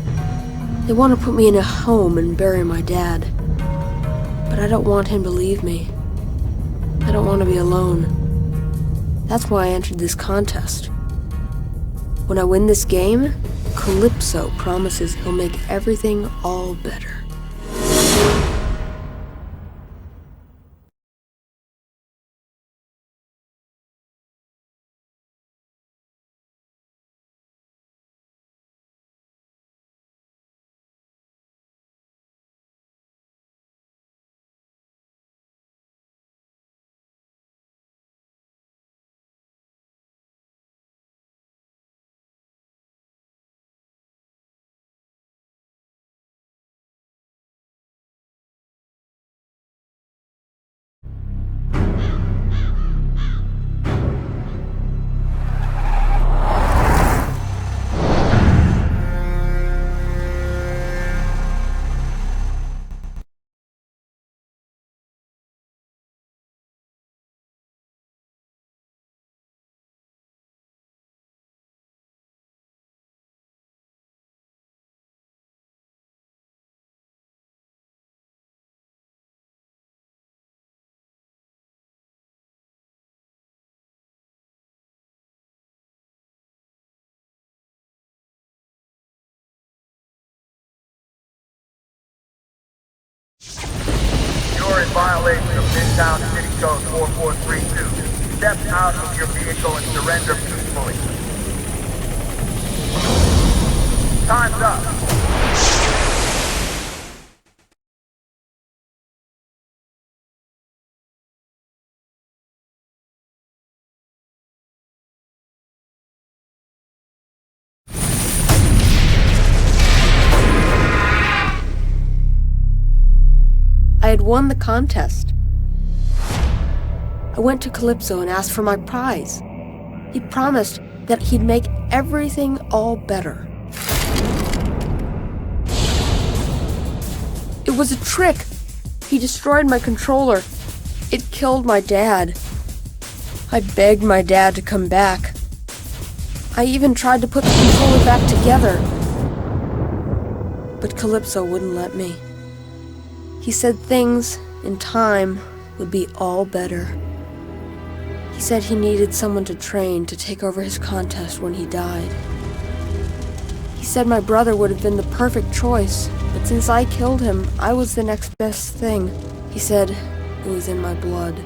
Speaker 15: They want to put me in a home and bury my dad. But I don't want him to leave me. I don't want to be alone. That's why I entered this contest. When I win this game, Calypso promises he'll make everything all better.
Speaker 2: You're in violation of Midtown City Code 4432. Step out of your vehicle and surrender peacefully. Time's up.
Speaker 15: I had won the contest. I went to Calypso and asked for my prize. He promised that he'd make everything all better. It was a trick. He destroyed my controller. It killed my dad. I begged my dad to come back. I even tried to put the controller back together. But Calypso wouldn't let me. He said things, in time, would be all better. He said he needed someone to train to take over his contest when he died. He said my brother would have been the perfect choice, but since I killed him, I was the next best thing. He said it was in my blood.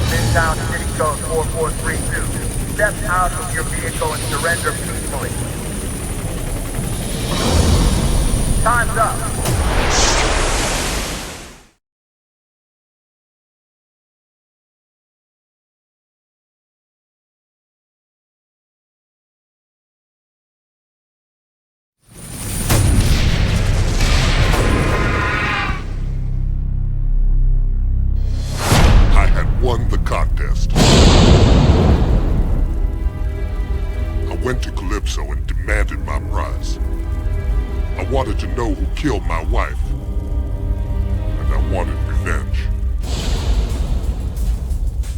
Speaker 2: Midtown City Code 4432. Step out of your vehicle and surrender peacefully. Time's up.
Speaker 4: Won the contest. I went to Calypso and demanded my prize. I wanted to know who killed my wife, and I wanted revenge.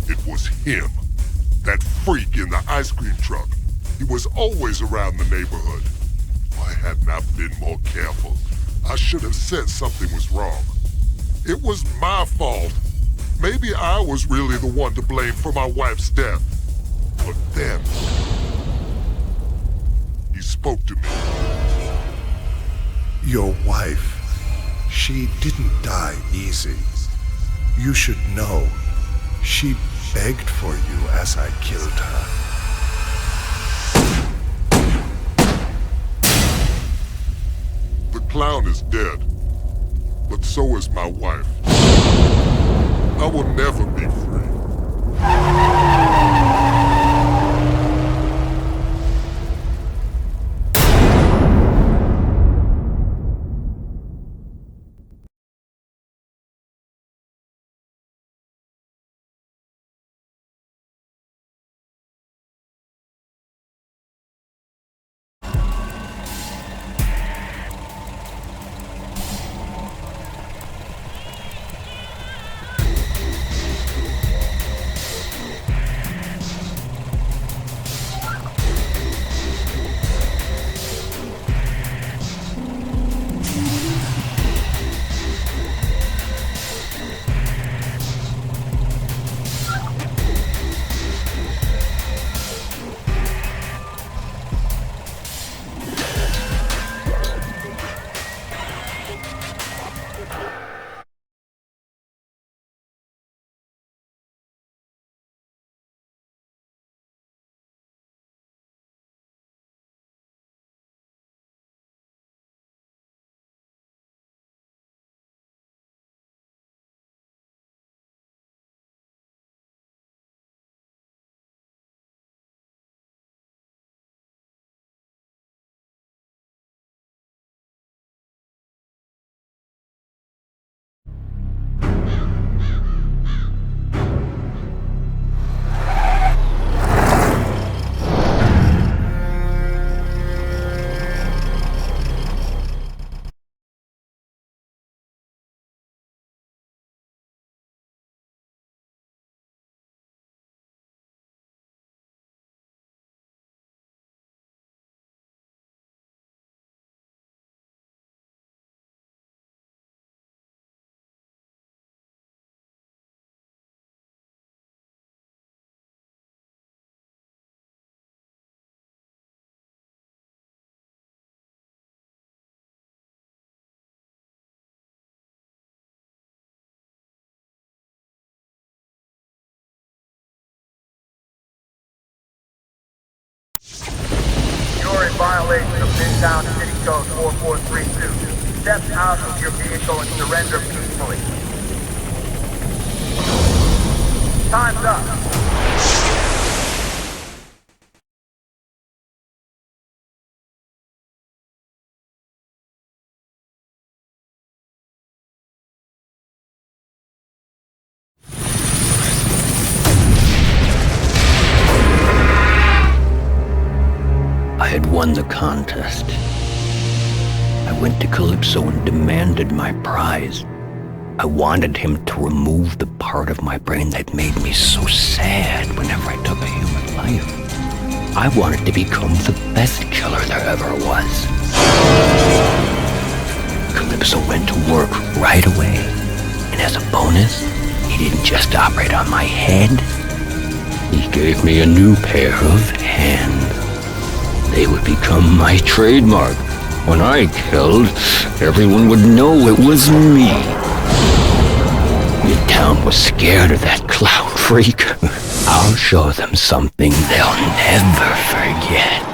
Speaker 4: It was him, that freak in the ice cream truck. He was always around the neighborhood. Why hadn't I been more careful? I should have said something was wrong. It was my fault. Maybe I was really the one to blame for my wife's death. But then, he spoke to me.
Speaker 7: Your wife, she didn't die easy. You should know, she begged for you as I killed her.
Speaker 4: The clown is dead, but so is my wife. I will never be free.
Speaker 2: You're in violation of Midtown City Code 4432. Step out of your vehicle and surrender peacefully. Time's up.
Speaker 16: I had won the contest. I went to Calypso and demanded my prize. I wanted him to remove the part of my brain that made me so sad whenever I took a human life. I wanted to become the best killer there ever was. Calypso went to work right away, and as a bonus, he didn't just operate on my head, he gave me a new pair of hands. They would become my trademark. When I killed, everyone would know it was me. Midtown was scared of that clown freak. I'll show them something they'll never forget.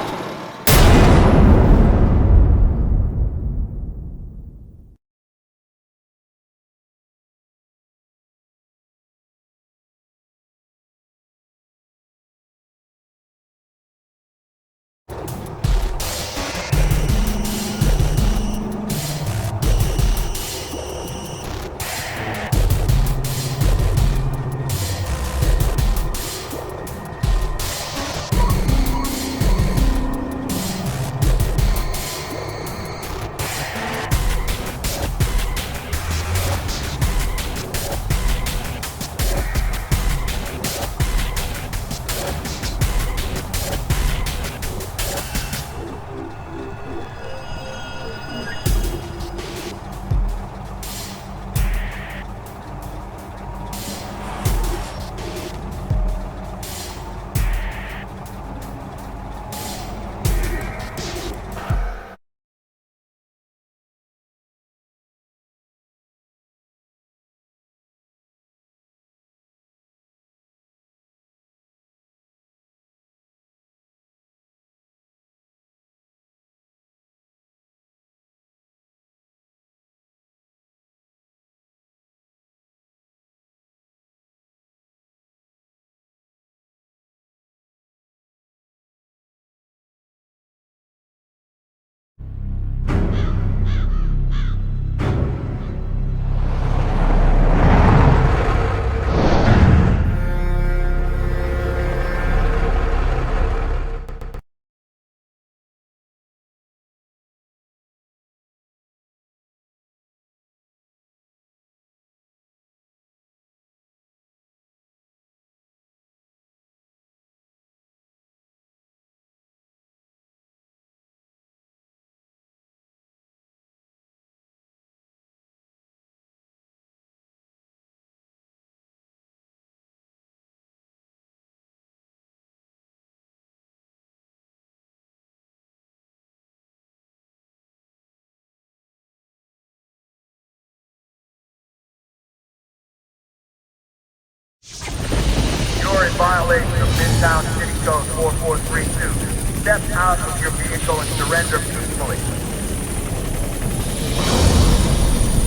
Speaker 2: You're in violation of Midtown City Code 4432. Step out of your vehicle and surrender peacefully.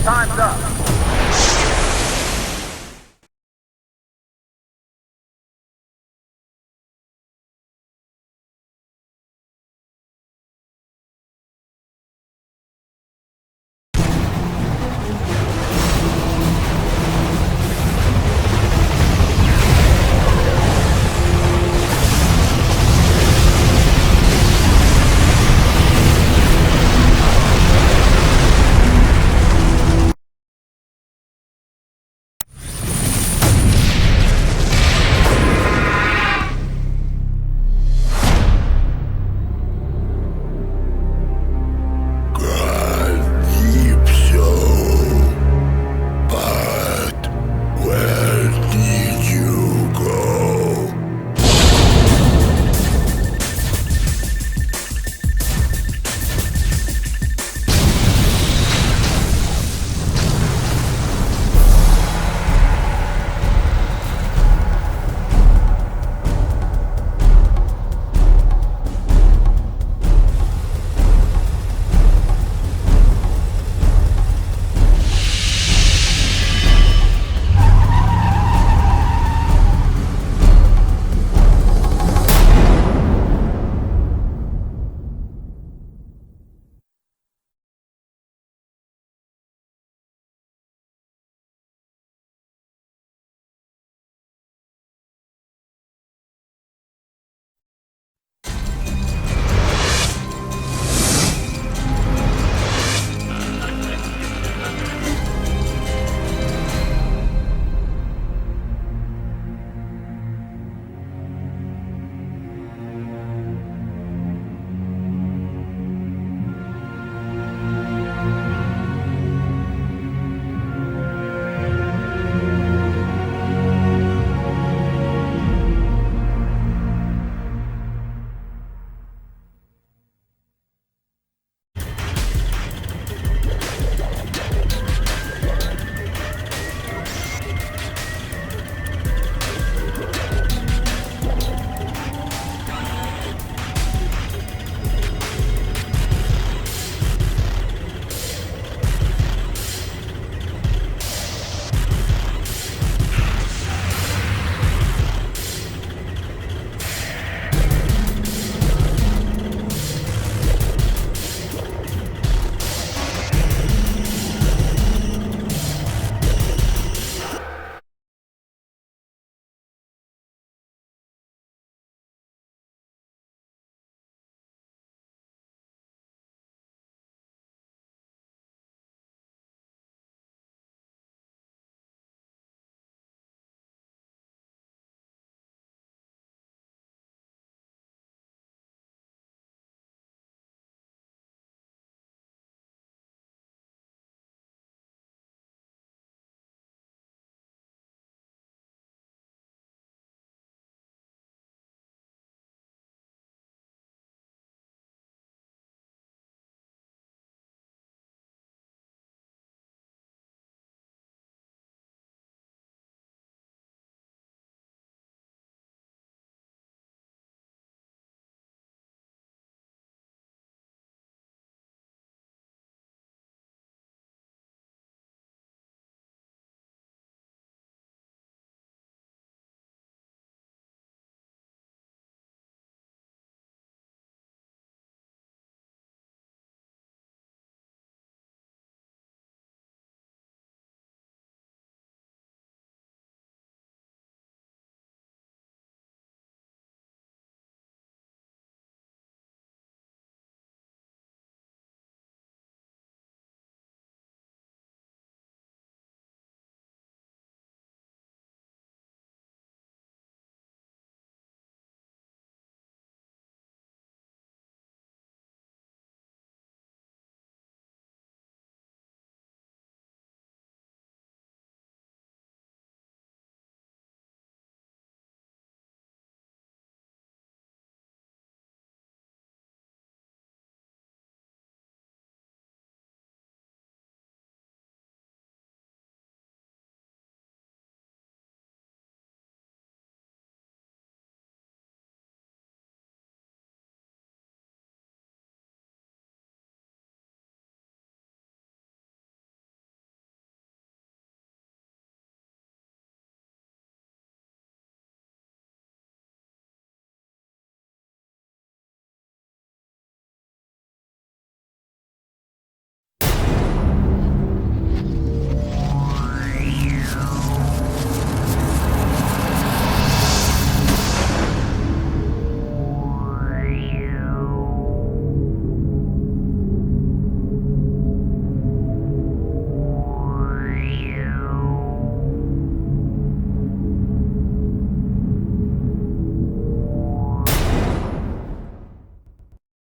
Speaker 2: Time's up.